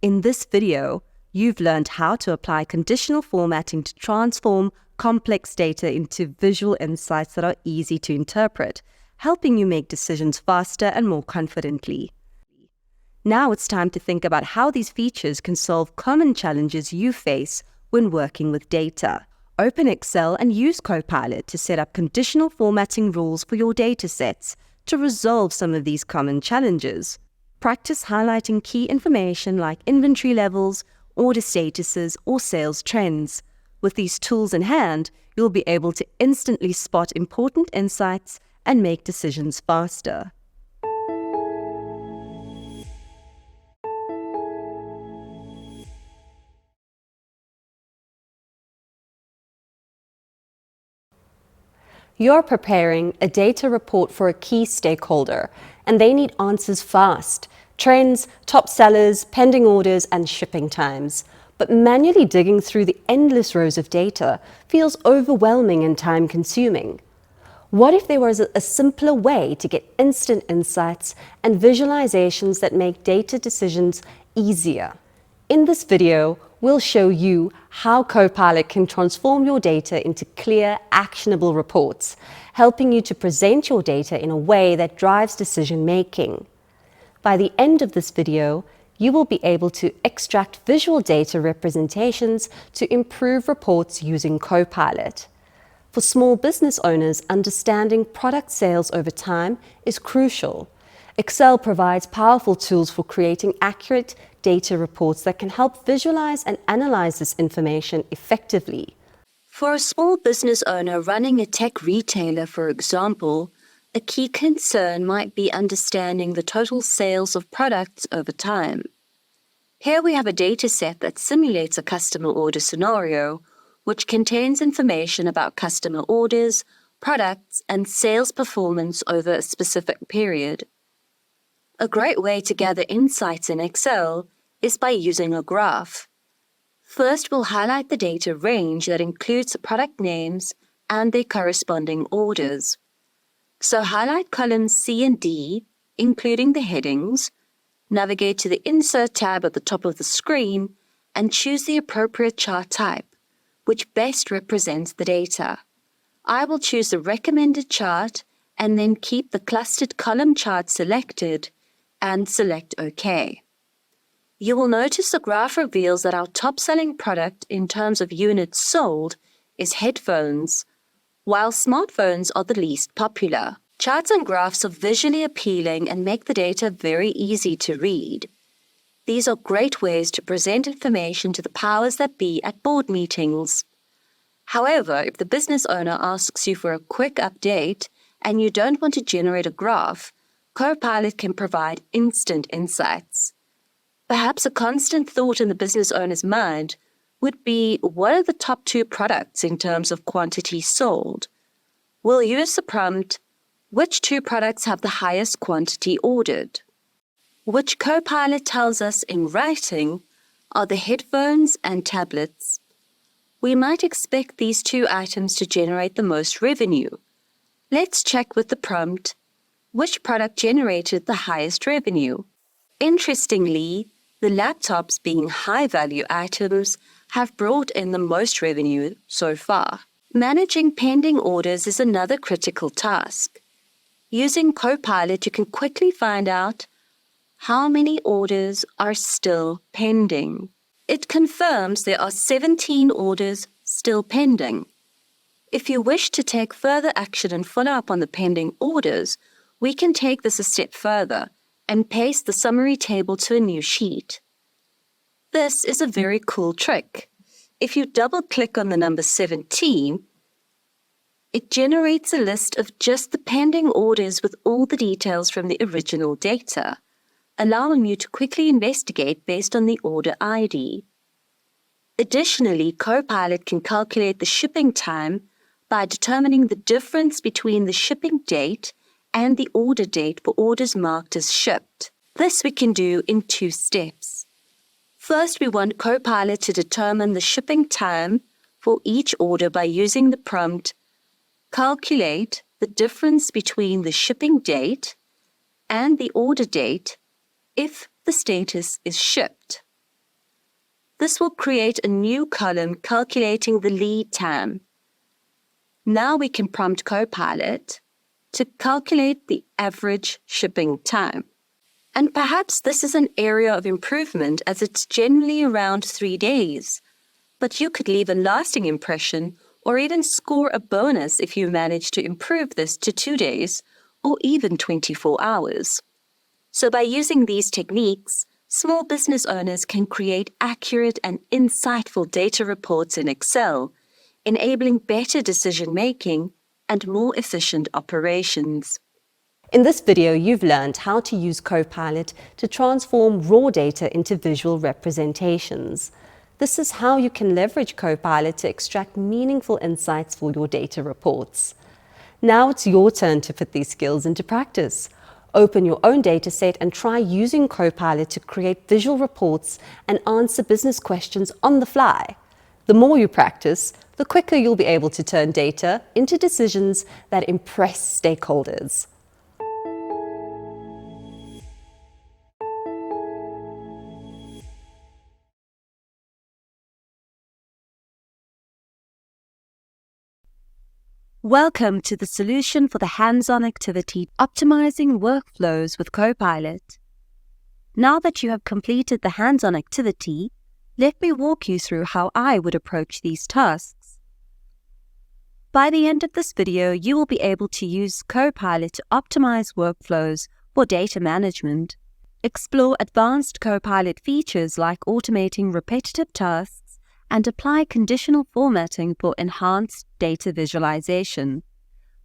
In this video, you've learned how to apply conditional formatting to transform complex data into visual insights that are easy to interpret, helping you make decisions faster and more confidently. Now it's time to think about how these features can solve common challenges you face when working with data. Open Excel and use Copilot to set up conditional formatting rules for your datasets to resolve some of these common challenges. Practice highlighting key information like inventory levels, order statuses, or sales trends. With these tools in hand, you'll be able to instantly spot important insights and make decisions faster. You're preparing a data report for a key stakeholder, and they need answers fast. Trends, top sellers, pending orders, and shipping times. But manually digging through the endless rows of data feels overwhelming and time-consuming. What if there was a simpler way to get instant insights and visualizations that make data decisions easier? In this video, we'll show you how Copilot can transform your data into clear, actionable reports, helping you to present your data in a way that drives decision-making. By the end of this video, you will be able to extract visual data representations to improve reports using Copilot. For small business owners, understanding product sales over time is crucial. Excel provides powerful tools for creating accurate data reports that can help visualize and analyze this information effectively. For a small business owner running a tech retailer, for example, a key concern might be understanding the total sales of products over time. Here we have a data set that simulates a customer order scenario, which contains information about customer orders, products, and sales performance over a specific period. A great way to gather insights in Excel is by using a graph. First, we'll highlight the data range that includes the product names and their corresponding orders. So highlight columns C and D, including the headings, navigate to the Insert tab at the top of the screen, and choose the appropriate chart type, which best represents the data. I will choose the recommended chart and then keep the clustered column chart selected and select OK. You will notice the graph reveals that our top-selling product in terms of units sold is headphones, while smartphones are the least popular. Charts and graphs are visually appealing and make the data very easy to read. These are great ways to present information to the powers that be at board meetings. However, if the business owner asks you for a quick update and you don't want to generate a graph, Copilot can provide instant insights. Perhaps a constant thought in the business owner's mind would be, what are the top 2 products in terms of quantity sold? We'll use the prompt, which 2 products have the highest quantity ordered? Which Copilot tells us in writing are the headphones and tablets. We might expect these 2 items to generate the most revenue. Let's check with the prompt, which product generated the highest revenue? Interestingly, the laptops, being high-value items, have brought in the most revenue so far. Managing pending orders is another critical task. Using Copilot, you can quickly find out how many orders are still pending. It confirms there are 17 orders still pending. If you wish to take further action and follow up on the pending orders, we can take this a step further and paste the summary table to a new sheet. This is a very cool trick. If you double-click on the number 17, it generates a list of just the pending orders with all the details from the original data, allowing you to quickly investigate based on the order ID. Additionally, Copilot can calculate the shipping time by determining the difference between the shipping date and the order date for orders marked as shipped. This we can do in 2 steps. First, we want Copilot to determine the shipping time for each order by using the prompt, calculate the difference between the shipping date and the order date if the status is shipped. This will create a new column calculating the lead time. Now we can prompt Copilot to calculate the average shipping time. And perhaps this is an area of improvement as it's generally around 3 days, but you could leave a lasting impression or even score a bonus if you manage to improve this to 2 days or even 24 hours. So by using these techniques, small business owners can create accurate and insightful data reports in Excel, enabling better decision-making and more efficient operations. In this video, you've learned how to use Copilot to transform raw data into visual representations. This is how you can leverage Copilot to extract meaningful insights for your data reports. Now it's your turn to put these skills into practice. Open your own dataset and try using Copilot to create visual reports and answer business questions on the fly. The more you practice, the quicker you'll be able to turn data into decisions that impress stakeholders. Welcome to the solution for the hands-on activity, optimizing workflows with Copilot. Now that you have completed the hands-on activity, let me walk you through how I would approach these tasks. By the end of this video, you will be able to use Copilot to optimize workflows for data management, explore advanced Copilot features like automating repetitive tasks, and apply conditional formatting for enhanced data visualization.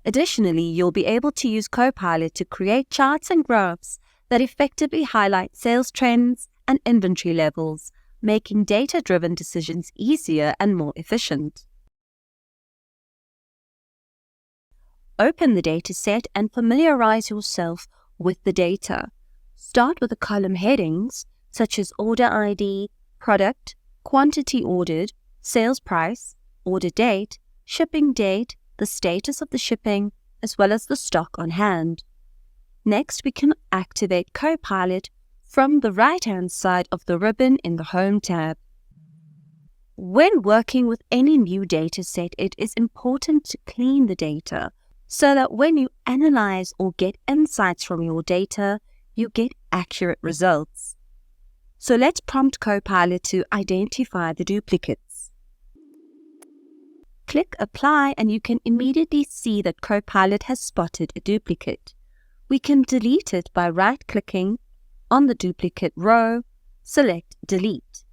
Additionally, you'll be able to use Copilot to create charts and graphs that effectively highlight sales trends and inventory levels, making data-driven decisions easier and more efficient. Open the dataset and familiarize yourself with the data. Start with the column headings such as order ID, product, quantity ordered, sales price, order date, shipping date, the status of the shipping, as well as the stock on hand. Next, we can activate Copilot from the right-hand side of the ribbon in the Home tab. When working with any new data set, it is important to clean the data so that when you analyze or get insights from your data, you get accurate results. So let's prompt Copilot to identify the duplicates. Click Apply and you can immediately see that Copilot has spotted a duplicate. We can delete it by right-clicking on the duplicate row, select Delete.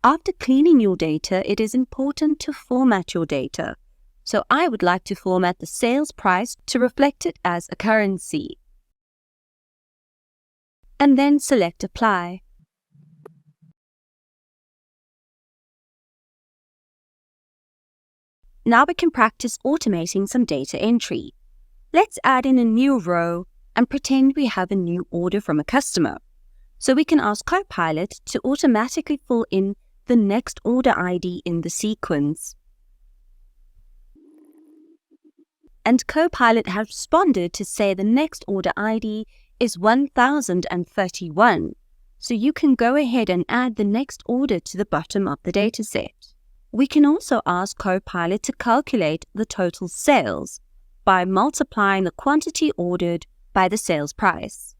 After cleaning your data, it is important to format your data. So I would like to format the sales price to reflect it as a currency. and then select Apply. Now we can practice automating some data entry. Let's add in a new row and pretend we have a new order from a customer. So we can ask Copilot to automatically fill in the next order ID in the sequence. And Copilot has responded to say the next order ID is 1031. So you can go ahead and add the next order to the bottom of the dataset. We can also ask Copilot to calculate the total sales by multiplying the quantity ordered by the sales price.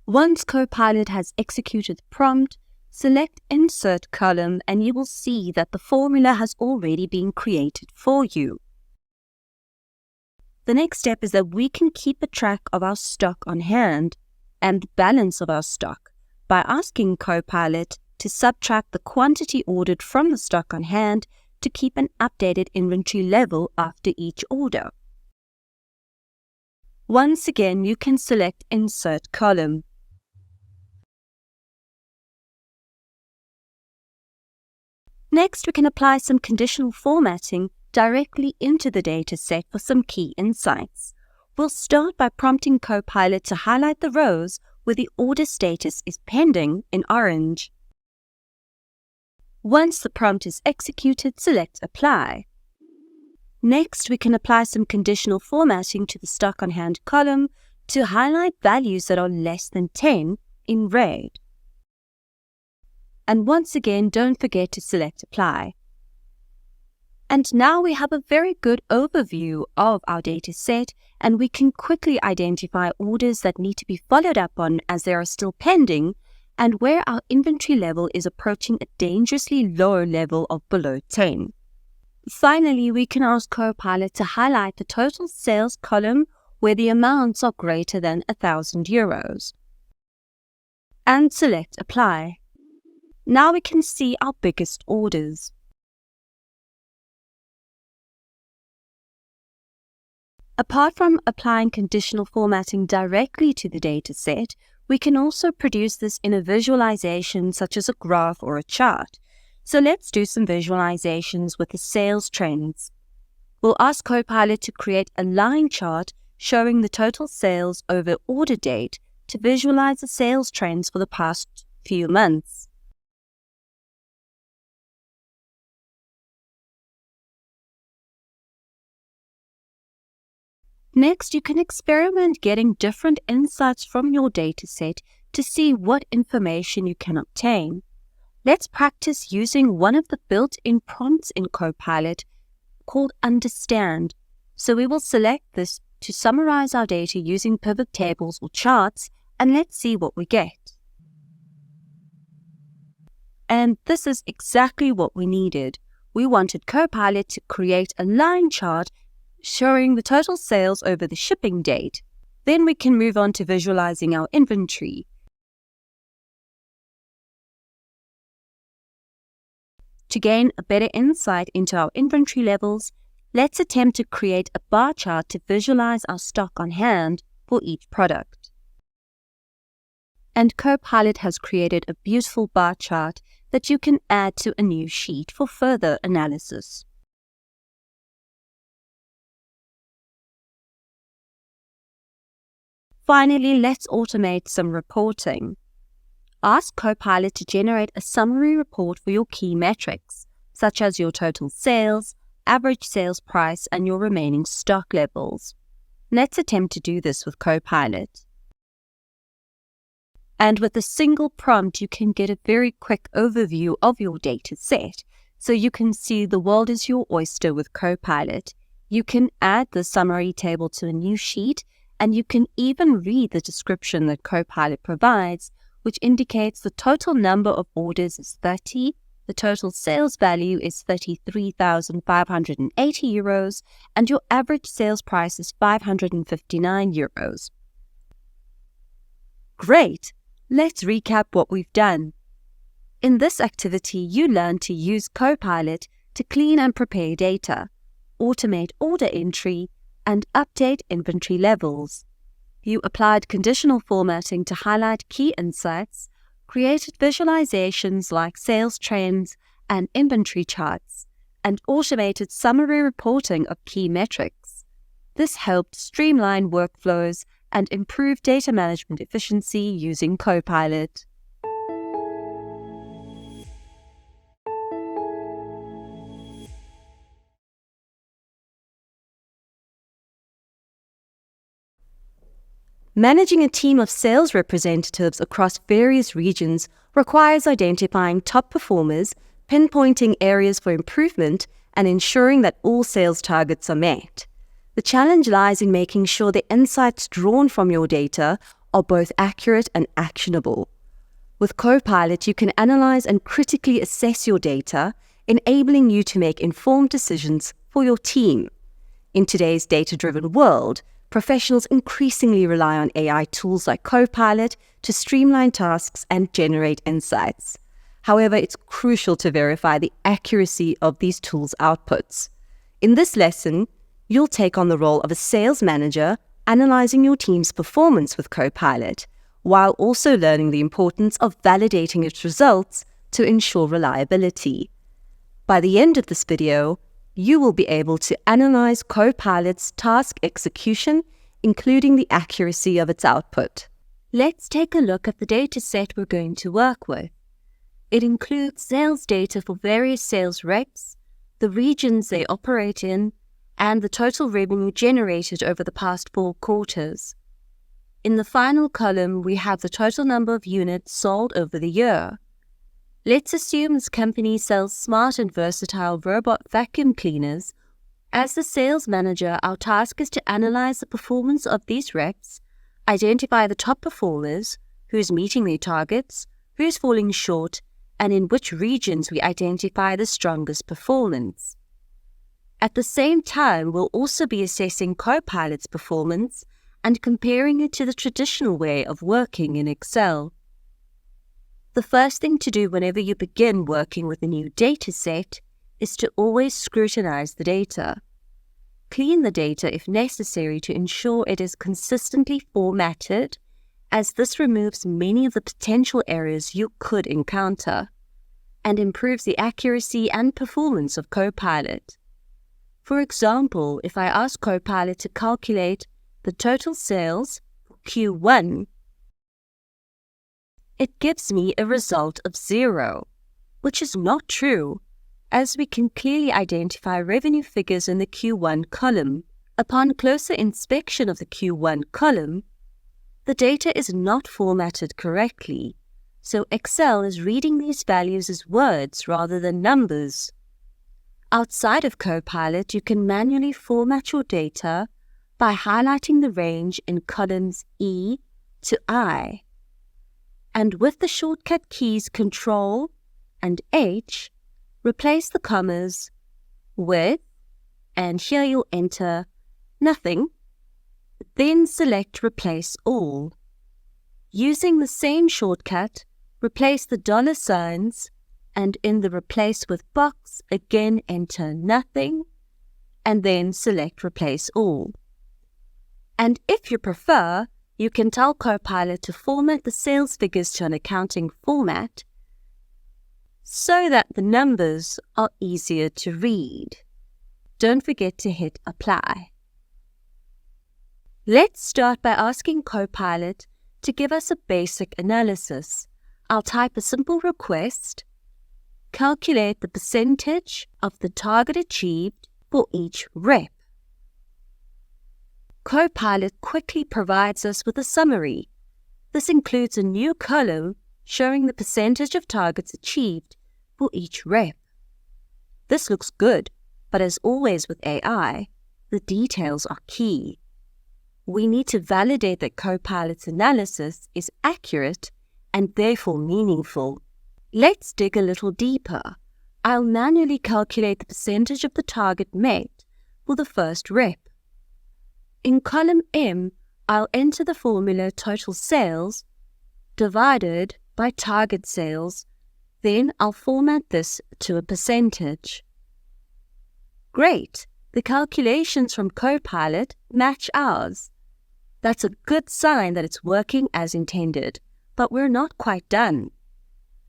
Once Copilot has executed the prompt, select Insert Column and you will see that the formula has already been created for you. The next step is that we can keep a track of our stock on hand and the balance of our stock by asking Copilot to subtract the quantity ordered from the stock on hand to keep an updated inventory level after each order. Once again, you can select Insert Column. Next, we can apply some conditional formatting directly into the dataset for some key insights. We'll start by prompting Copilot to highlight the rows where the order status is pending in orange. Once the prompt is executed, select Apply. Next, we can apply some conditional formatting to the stock on hand column to highlight values that are less than 10 in red. And once again, don't forget to select Apply. And now we have a very good overview of our data set, and we can quickly identify orders that need to be followed up on as they are still pending, and where our inventory level is approaching a dangerously low level of below 10. Finally, we can ask Copilot to highlight the total sales column where the amounts are greater than €1,000. And select Apply. Now we can see our biggest orders. Apart from applying conditional formatting directly to the dataset, we can also produce this in a visualization such as a graph or a chart. So let's do some visualizations with the sales trends. We'll ask Copilot to create a line chart showing the total sales over order date to visualize the sales trends for the past few months. Next, you can experiment getting different insights from your dataset to see what information you can obtain. Let's practice using one of the built-in prompts in Copilot called Understand. So we will select this to summarize our data using pivot tables or charts, and let's see what we get. And this is exactly what we needed. We wanted Copilot to create a line chart showing the total sales over the shipping date. Then we can move on to visualizing our inventory. To gain a better insight into our inventory levels, let's attempt to create a bar chart to visualize our stock on hand for each product. And Copilot has created a beautiful bar chart that you can add to a new sheet for further analysis. Finally, let's automate some reporting. Ask Copilot to generate a summary report for your key metrics, such as your total sales, average sales price, and your remaining stock levels. Let's attempt to do this with Copilot. And with a single prompt, you can get a very quick overview of your data set. So you can see the world is your oyster with Copilot. You can add the summary table to a new sheet, and you can even read the description that Copilot provides, which indicates the total number of orders is 30, the total sales value is €33,580, and your average sales price is €559. Great! Let's recap what we've done. In this activity, you learned to use Copilot to clean and prepare data, automate order entry, and update inventory levels. You applied conditional formatting to highlight key insights, created visualizations like sales trends and inventory charts, and automated summary reporting of key metrics. This helped streamline workflows and improve data management efficiency using Copilot. Managing a team of sales representatives across various regions requires identifying top performers, pinpointing areas for improvement, and ensuring that all sales targets are met. The challenge lies in making sure the insights drawn from your data are both accurate and actionable. With Copilot, you can analyze and critically assess your data, enabling you to make informed decisions for your team. In today's data-driven world, professionals increasingly rely on AI tools like Copilot to streamline tasks and generate insights. However, it's crucial to verify the accuracy of these tools' outputs. In this lesson, you'll take on the role of a sales manager, analyzing your team's performance with Copilot, while also learning the importance of validating its results to ensure reliability. By the end of this video, you will be able to analyze Copilot's task execution, including the accuracy of its output. Let's take a look at the data set we're going to work with. It includes sales data for various sales reps, the regions they operate in, and the total revenue generated over the past 4 quarters. In the final column, we have the total number of units sold over the year. Let's assume this company sells smart and versatile robot vacuum cleaners. As the sales manager, our task is to analyze the performance of these reps, identify the top performers, who's meeting their targets, who's falling short, and in which regions we identify the strongest performance. At the same time, we'll also be assessing Copilot's performance and comparing it to the traditional way of working in Excel. The first thing to do whenever you begin working with a new data set is to always scrutinize the data. Clean the data if necessary to ensure it is consistently formatted, as this removes many of the potential errors you could encounter and improves the accuracy and performance of Copilot. For example, if I ask Copilot to calculate the total sales for Q1, it gives me a result of 0, which is not true, as we can clearly identify revenue figures in the Q1 column. Upon closer inspection of the Q1 column, the data is not formatted correctly, so Excel is reading these values as words rather than numbers. Outside of Copilot, you can manually format your data by highlighting the range in columns E to I. And with the shortcut keys Control and H, replace the commas with, and here you'll enter nothing, then select Replace All. Using the same shortcut, replace the $signs, and in the Replace With box, again enter nothing, and then select Replace All. And if you prefer, you can tell Copilot to format the sales figures to an accounting format so that the numbers are easier to read. Don't forget to hit Apply. Let's start by asking Copilot to give us a basic analysis. I'll type a simple request: calculate the percentage of the target achieved for each rep. Copilot quickly provides us with a summary. This includes a new column showing the percentage of targets achieved for each rep. This looks good, but as always with AI, the details are key. We need to validate that Copilot's analysis is accurate and therefore meaningful. Let's dig a little deeper. I'll manually calculate the percentage of the target met for the first rep. In column M, I'll enter the formula total sales divided by target sales. Then I'll format this to a percentage. Great! The calculations from Copilot match ours. That's a good sign that it's working as intended, but we're not quite done.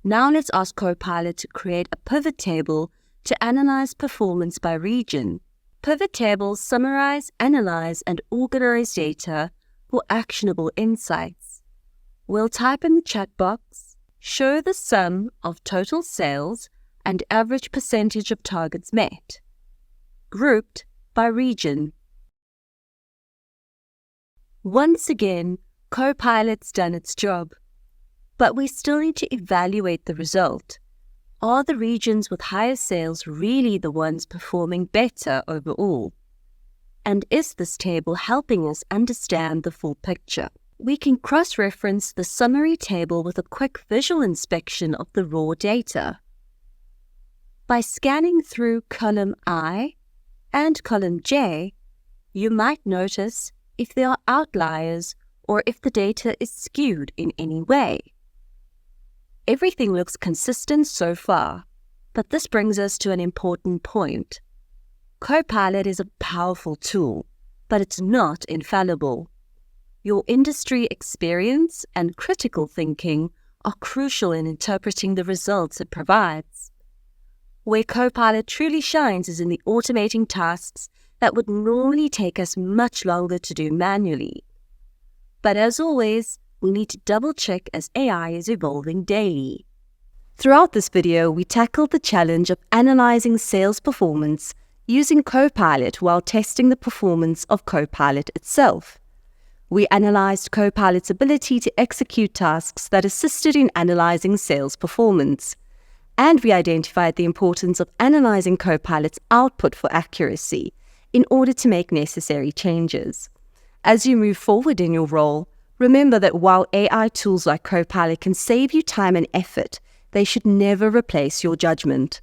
Now let's ask Copilot to create a pivot table to analyze performance by region. Pivot tables summarize, analyze, and organize data for actionable insights. We'll type in the chat box, show the sum of total sales and average percentage of targets met, grouped by region. Once again, Copilot's done its job, but we still need to evaluate the result. Are the regions with higher sales really the ones performing better overall? And is this table helping us understand the full picture? We can cross-reference the summary table with a quick visual inspection of the raw data. By scanning through column I and column J, you might notice if there are outliers or if the data is skewed in any way. Everything looks consistent so far, but this brings us to an important point. Copilot is a powerful tool, but it's not infallible. Your industry experience and critical thinking are crucial in interpreting the results it provides. Where Copilot truly shines is in the automating tasks that would normally take us much longer to do manually. But as always, we need to double-check as AI is evolving daily. Throughout this video, we tackled the challenge of analyzing sales performance using Copilot while testing the performance of Copilot itself. We analyzed Copilot's ability to execute tasks that assisted in analyzing sales performance. And we identified the importance of analyzing Copilot's output for accuracy in order to make necessary changes. As you move forward in your role, remember that while AI tools like Copilot can save you time and effort, they should never replace your judgment.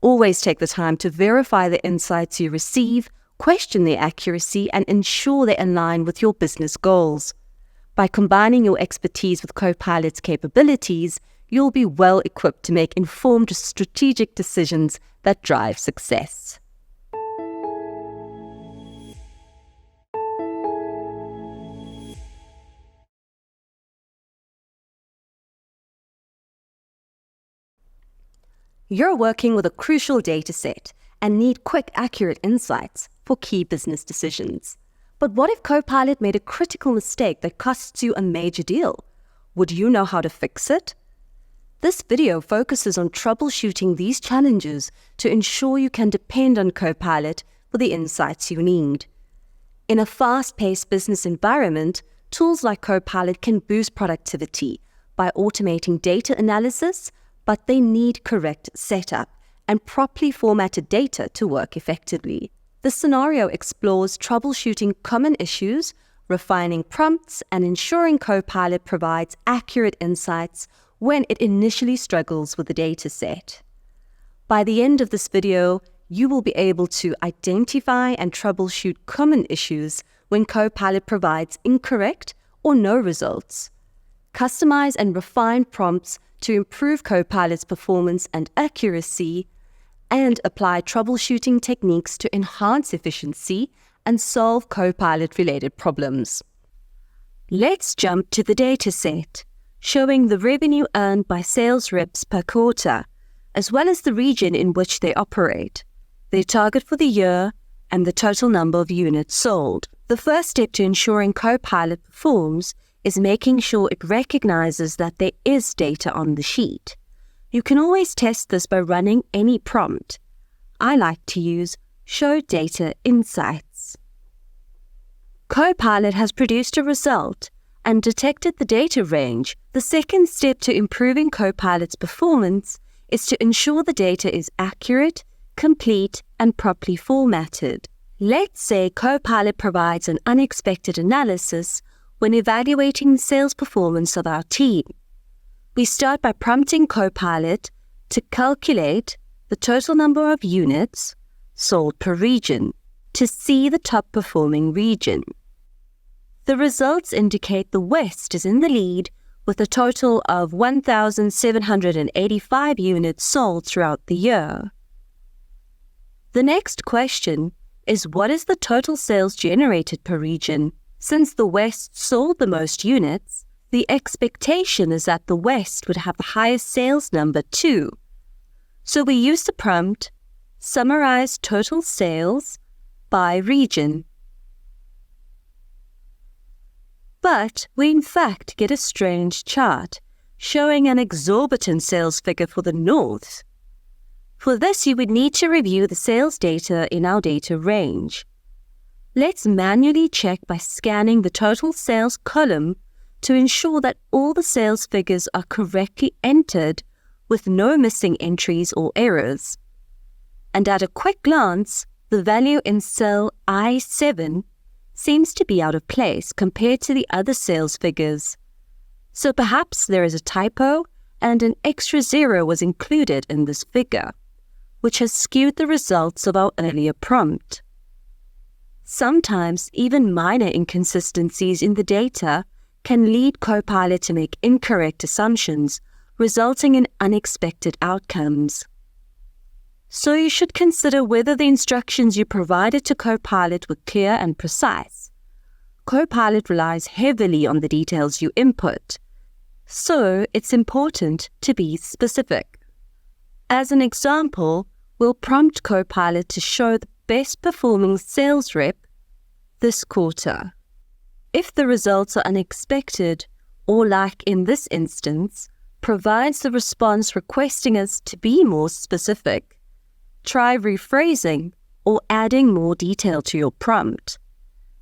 Always take the time to verify the insights you receive, question their accuracy, and ensure they align with your business goals. By combining your expertise with Copilot's capabilities, you'll be well equipped to make informed strategic decisions that drive success. You're working with a crucial data set and need quick, accurate insights for key business decisions. But what if Copilot made a critical mistake that costs you a major deal? Would you know how to fix it? This video focuses on troubleshooting these challenges to ensure you can depend on Copilot for the insights you need. In a fast-paced business environment, tools like Copilot can boost productivity by automating data analysis, but they need correct setup and properly formatted data to work effectively. This scenario explores troubleshooting common issues, refining prompts, and ensuring Copilot provides accurate insights when it initially struggles with the data set. By the end of this video, you will be able to identify and troubleshoot common issues when Copilot provides incorrect or no results. Customize and refine prompts to improve Copilot's performance and accuracy, and apply troubleshooting techniques to enhance efficiency and solve Copilot-related problems. Let's jump to the data set, showing the revenue earned by sales reps per quarter, as well as the region in which they operate, their target for the year, and the total number of units sold. The first step to ensuring Copilot performs is making sure it recognizes that there is data on the sheet. You can always test this by running any prompt. I like to use Show Data Insights. Copilot has produced a result and detected the data range. The second step to improving Copilot's performance is to ensure the data is accurate, complete, and properly formatted. Let's say Copilot provides an unexpected analysis when evaluating the sales performance of our team. We start by prompting Copilot to calculate the total number of units sold per region to see the top performing region. The results indicate the West is in the lead with a total of 1,785 units sold throughout the year. The next question is, what is the total sales generated per region? Since the West sold the most units, the expectation is that the West would have the highest sales number too. So we use the prompt, summarize total sales by region. But we in fact get a strange chart showing an exorbitant sales figure for the North. For this, you would need to review the sales data in our data range. Let's manually check by scanning the total sales column to ensure that all the sales figures are correctly entered with no missing entries or errors. And at a quick glance, the value in cell I7 seems to be out of place compared to the other sales figures. So perhaps there is a typo and an extra 0 was included in this figure, which has skewed the results of our earlier prompt. Sometimes even minor inconsistencies in the data can lead Copilot to make incorrect assumptions, resulting in unexpected outcomes. So you should consider whether the instructions you provided to Copilot were clear and precise. Copilot relies heavily on the details you input, so it's important to be specific. As an example, we'll prompt Copilot to show the best performing sales rep this quarter. If the results are unexpected, or like in this instance, provides the response requesting us to be more specific, try rephrasing or adding more detail to your prompt.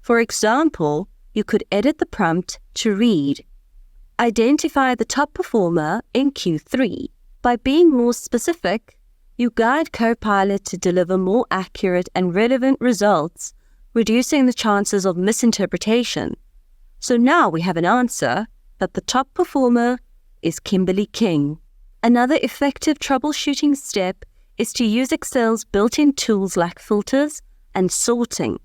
For example, you could edit the prompt to read, identify the top performer in Q3. By being more specific, you guide Copilot to deliver more accurate and relevant results, reducing the chances of misinterpretation. So now we have an answer that the top performer is Kimberly King. Another effective troubleshooting step is to use Excel's built-in tools like filters and sorting.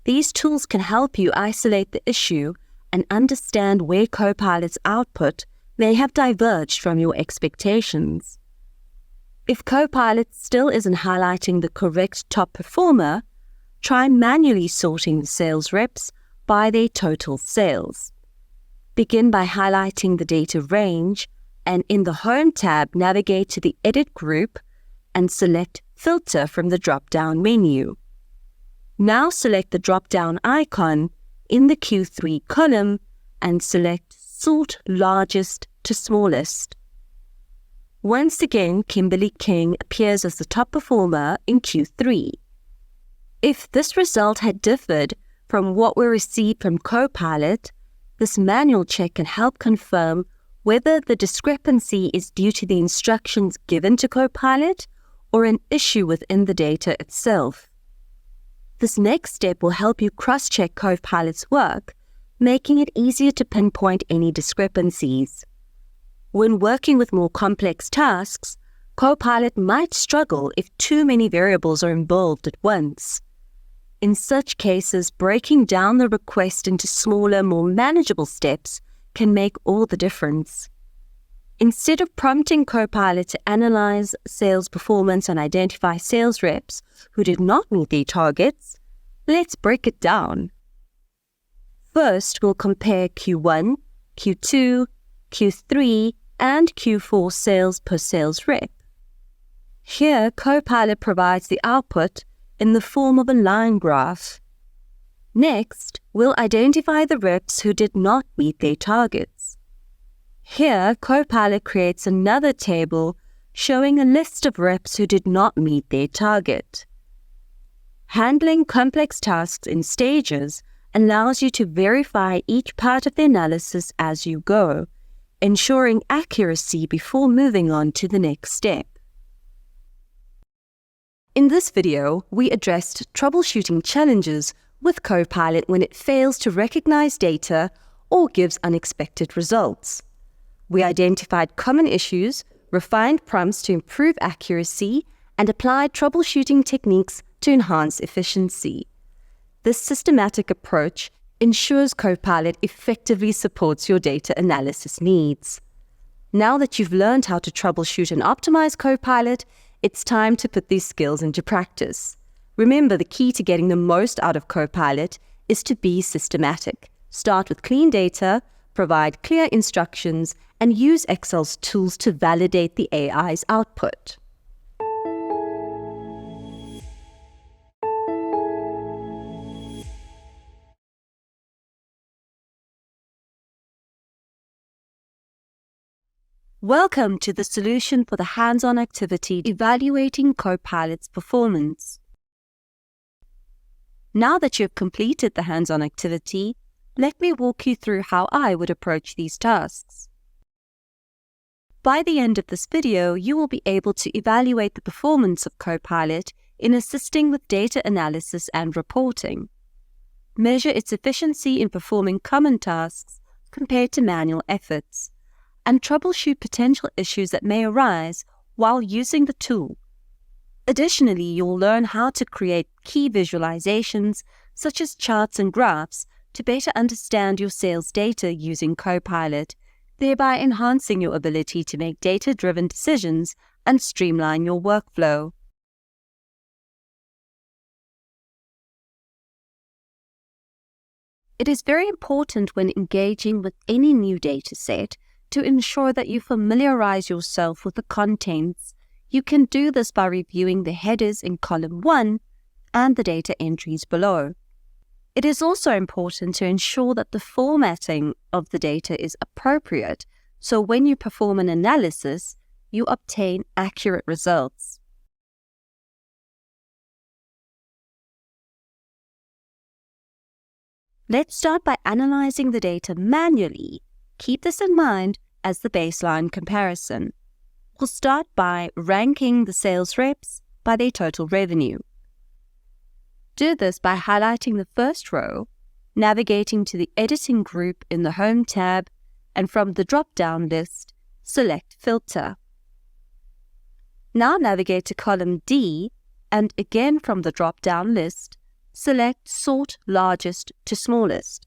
These tools can help you isolate the issue and understand where Copilot's output may have diverged from your expectations. If Copilot still isn't highlighting the correct top performer, try manually sorting the sales reps by their total sales. Begin by highlighting the data range, and in the Home tab, navigate to the Edit group and select Filter from the drop-down menu. Now select the drop-down icon in the Q3 column and select Sort Largest to Smallest. Once again, Kimberly King appears as the top performer in Q3. If this result had differed from what we received from Copilot, this manual check can help confirm whether the discrepancy is due to the instructions given to Copilot or an issue within the data itself. This next step will help you cross-check Copilot's work, making it easier to pinpoint any discrepancies. When working with more complex tasks, Copilot might struggle if too many variables are involved at once. In such cases, breaking down the request into smaller, more manageable steps can make all the difference. Instead of prompting Copilot to analyze sales performance and identify sales reps who did not meet their targets, let's break it down. First, we'll compare Q1, Q2, Q3, and Q4 sales per sales rep. Here, Copilot provides the output in the form of a line graph. Next, we'll identify the reps who did not meet their targets. Here, Copilot creates another table showing a list of reps who did not meet their target. Handling complex tasks in stages allows you to verify each part of the analysis as you go, ensuring accuracy before moving on to the next step. In this video, we addressed troubleshooting challenges with Copilot when it fails to recognize data or gives unexpected results. We identified common issues, refined prompts to improve accuracy, and applied troubleshooting techniques to enhance efficiency. This systematic approach ensures Copilot effectively supports your data analysis needs. Now that you've learned how to troubleshoot and optimize Copilot, it's time to put these skills into practice. Remember, the key to getting the most out of Copilot is to be systematic. Start with clean data, provide clear instructions, and use Excel's tools to validate the AI's output. Welcome to the solution for the hands-on activity evaluating Copilot's performance. Now that you've completed the hands-on activity, let me walk you through how I would approach these tasks. By the end of this video, you will be able to evaluate the performance of Copilot in assisting with data analysis and reporting. Measure its efficiency in performing common tasks compared to manual efforts, and troubleshoot potential issues that may arise while using the tool. Additionally, you'll learn how to create key visualizations, such as charts and graphs, to better understand your sales data using Copilot, thereby enhancing your ability to make data-driven decisions and streamline your workflow. It is very important when engaging with any new data set to ensure that you familiarize yourself with the contents. You can do this by reviewing the headers in column 1 and the data entries below. It is also important to ensure that the formatting of the data is appropriate, so when you perform an analysis, you obtain accurate results. Let's start by analyzing the data manually. Keep this in mind as the baseline comparison. We'll start by ranking the sales reps by their total revenue. Do this by highlighting the first row, navigating to the Editing group in the Home tab, and from the drop-down list, select Filter. Now navigate to column D, and again from the drop-down list, select Sort Largest to Smallest.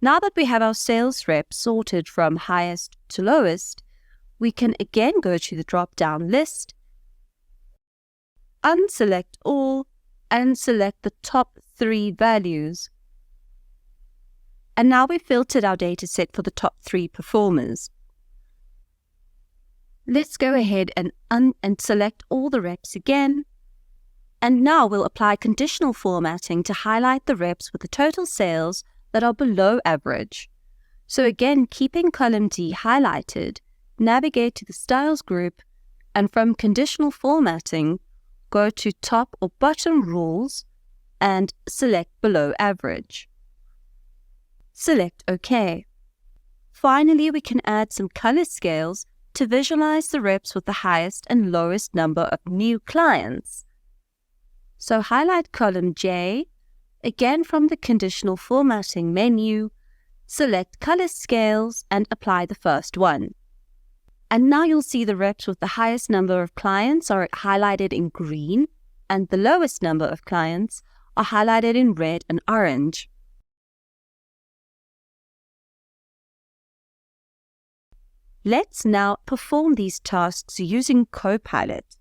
Now that we have our sales reps sorted from highest to lowest, we can again go to the drop-down list, unselect all, and select the top 3 values. And now we've filtered our data set for the top 3 performers. Let's go ahead and select all the reps again. And now we'll apply conditional formatting to highlight the reps with the total sales that are below average. So again, keeping column D highlighted, navigate to the Styles group, and from Conditional Formatting, go to Top or Bottom Rules, and select Below Average. Select OK. Finally, we can add some color scales to visualize the reps with the highest and lowest number of new clients. So highlight column J, again from the Conditional Formatting menu, select Color Scales and apply the first one. And now you'll see the reps with the highest number of clients are highlighted in green, and the lowest number of clients are highlighted in red and orange. Let's now perform these tasks using Copilot.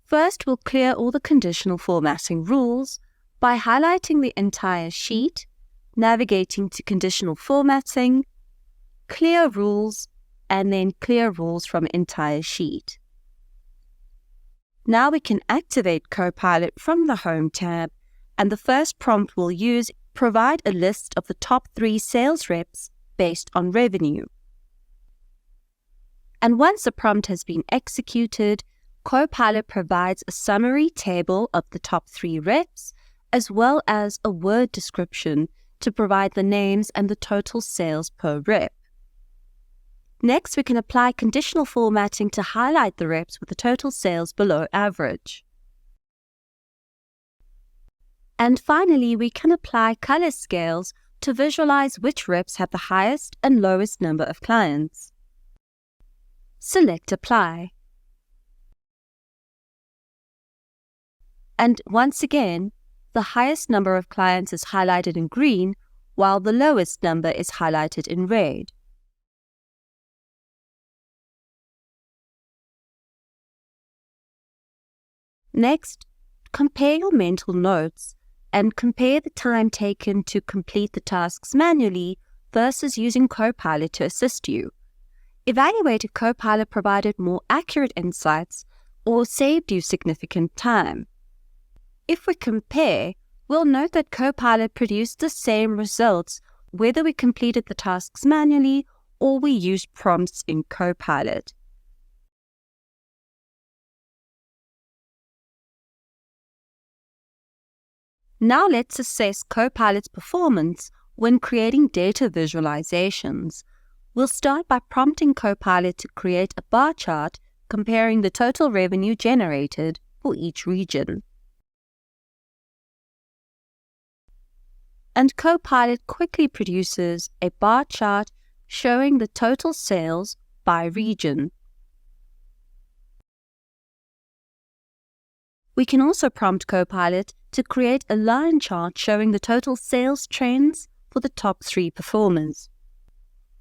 First, we'll clear all the conditional formatting rules by highlighting the entire sheet, navigating to Conditional Formatting, Clear Rules, and then Clear Rules from entire sheet. Now we can activate Copilot from the Home tab, and the first prompt we'll use provide a list of the top 3 sales reps based on revenue. And once the prompt has been executed, Copilot provides a summary table of the top 3 reps, as well as a word description to provide the names and the total sales per rep. Next, we can apply conditional formatting to highlight the reps with the total sales below average. And finally, we can apply color scales to visualize which reps have the highest and lowest number of clients. Select Apply. And once again, the highest number of clients is highlighted in green, while the lowest number is highlighted in red. Next, compare your mental notes and compare the time taken to complete the tasks manually versus using Copilot to assist you. Evaluate if Copilot provided more accurate insights or saved you significant time. If we compare, we'll note that Copilot produced the same results whether we completed the tasks manually or we used prompts in Copilot. Now let's assess Copilot's performance when creating data visualizations. We'll start by prompting Copilot to create a bar chart comparing the total revenue generated for each region. And Copilot quickly produces a bar chart showing the total sales by region. We can also prompt Copilot to create a line chart showing the total sales trends for the top 3 performers.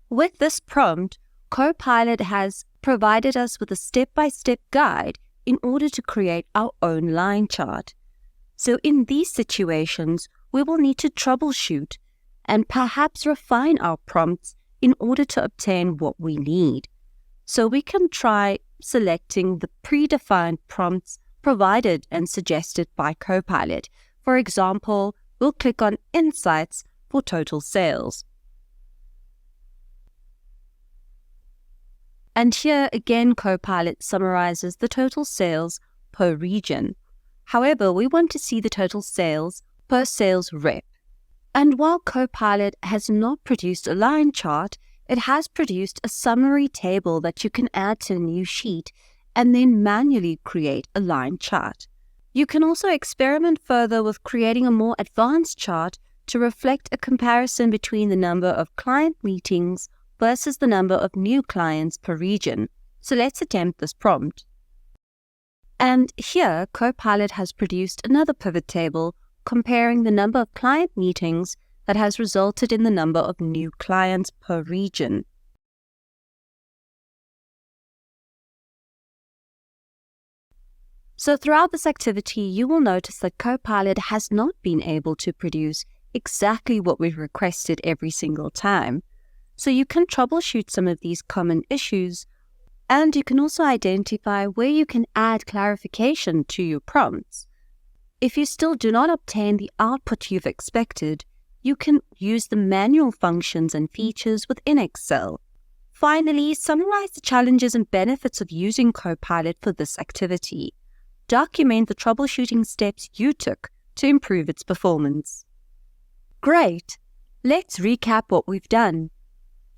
With this prompt, Copilot has provided us with a step-by-step guide in order to create our own line chart. So in these situations, we will need to troubleshoot and perhaps refine our prompts in order to obtain what we need. So we can try selecting the predefined prompts provided and suggested by Copilot. For example, we'll click on Insights for total sales. And here again, Copilot summarizes the total sales per region. However, we want to see the total sales per sales rep. And while Copilot has not produced a line chart, it has produced a summary table that you can add to a new sheet and then manually create a line chart. You can also experiment further with creating a more advanced chart to reflect a comparison between the number of client meetings versus the number of new clients per region. So let's attempt this prompt. And here, Copilot has produced another pivot table comparing the number of client meetings that has resulted in the number of new clients per region. So throughout this activity, you will notice that Copilot has not been able to produce exactly what we've requested every single time. So you can troubleshoot some of these common issues, and you can also identify where you can add clarification to your prompts. If you still do not obtain the output you've expected, you can use the manual functions and features within Excel. Finally, summarize the challenges and benefits of using Copilot for this activity. Document the troubleshooting steps you took to improve its performance. Great! Let's recap what we've done.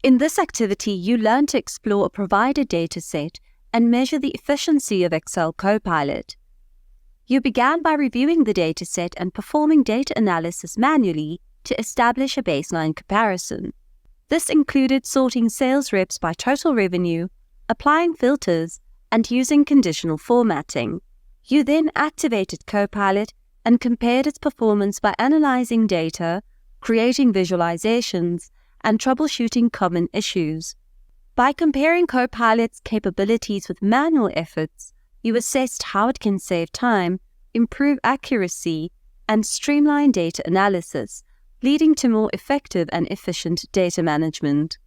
In this activity, you learned to explore a provided dataset and measure the efficiency of Excel Copilot. You began by reviewing the dataset and performing data analysis manually to establish a baseline comparison. This included sorting sales reps by total revenue, applying filters, and using conditional formatting. You then activated Copilot and compared its performance by analyzing data, creating visualizations, and troubleshooting common issues. By comparing Copilot's capabilities with manual efforts, you assessed how it can save time, improve accuracy, and streamline data analysis, leading to more effective and efficient data management.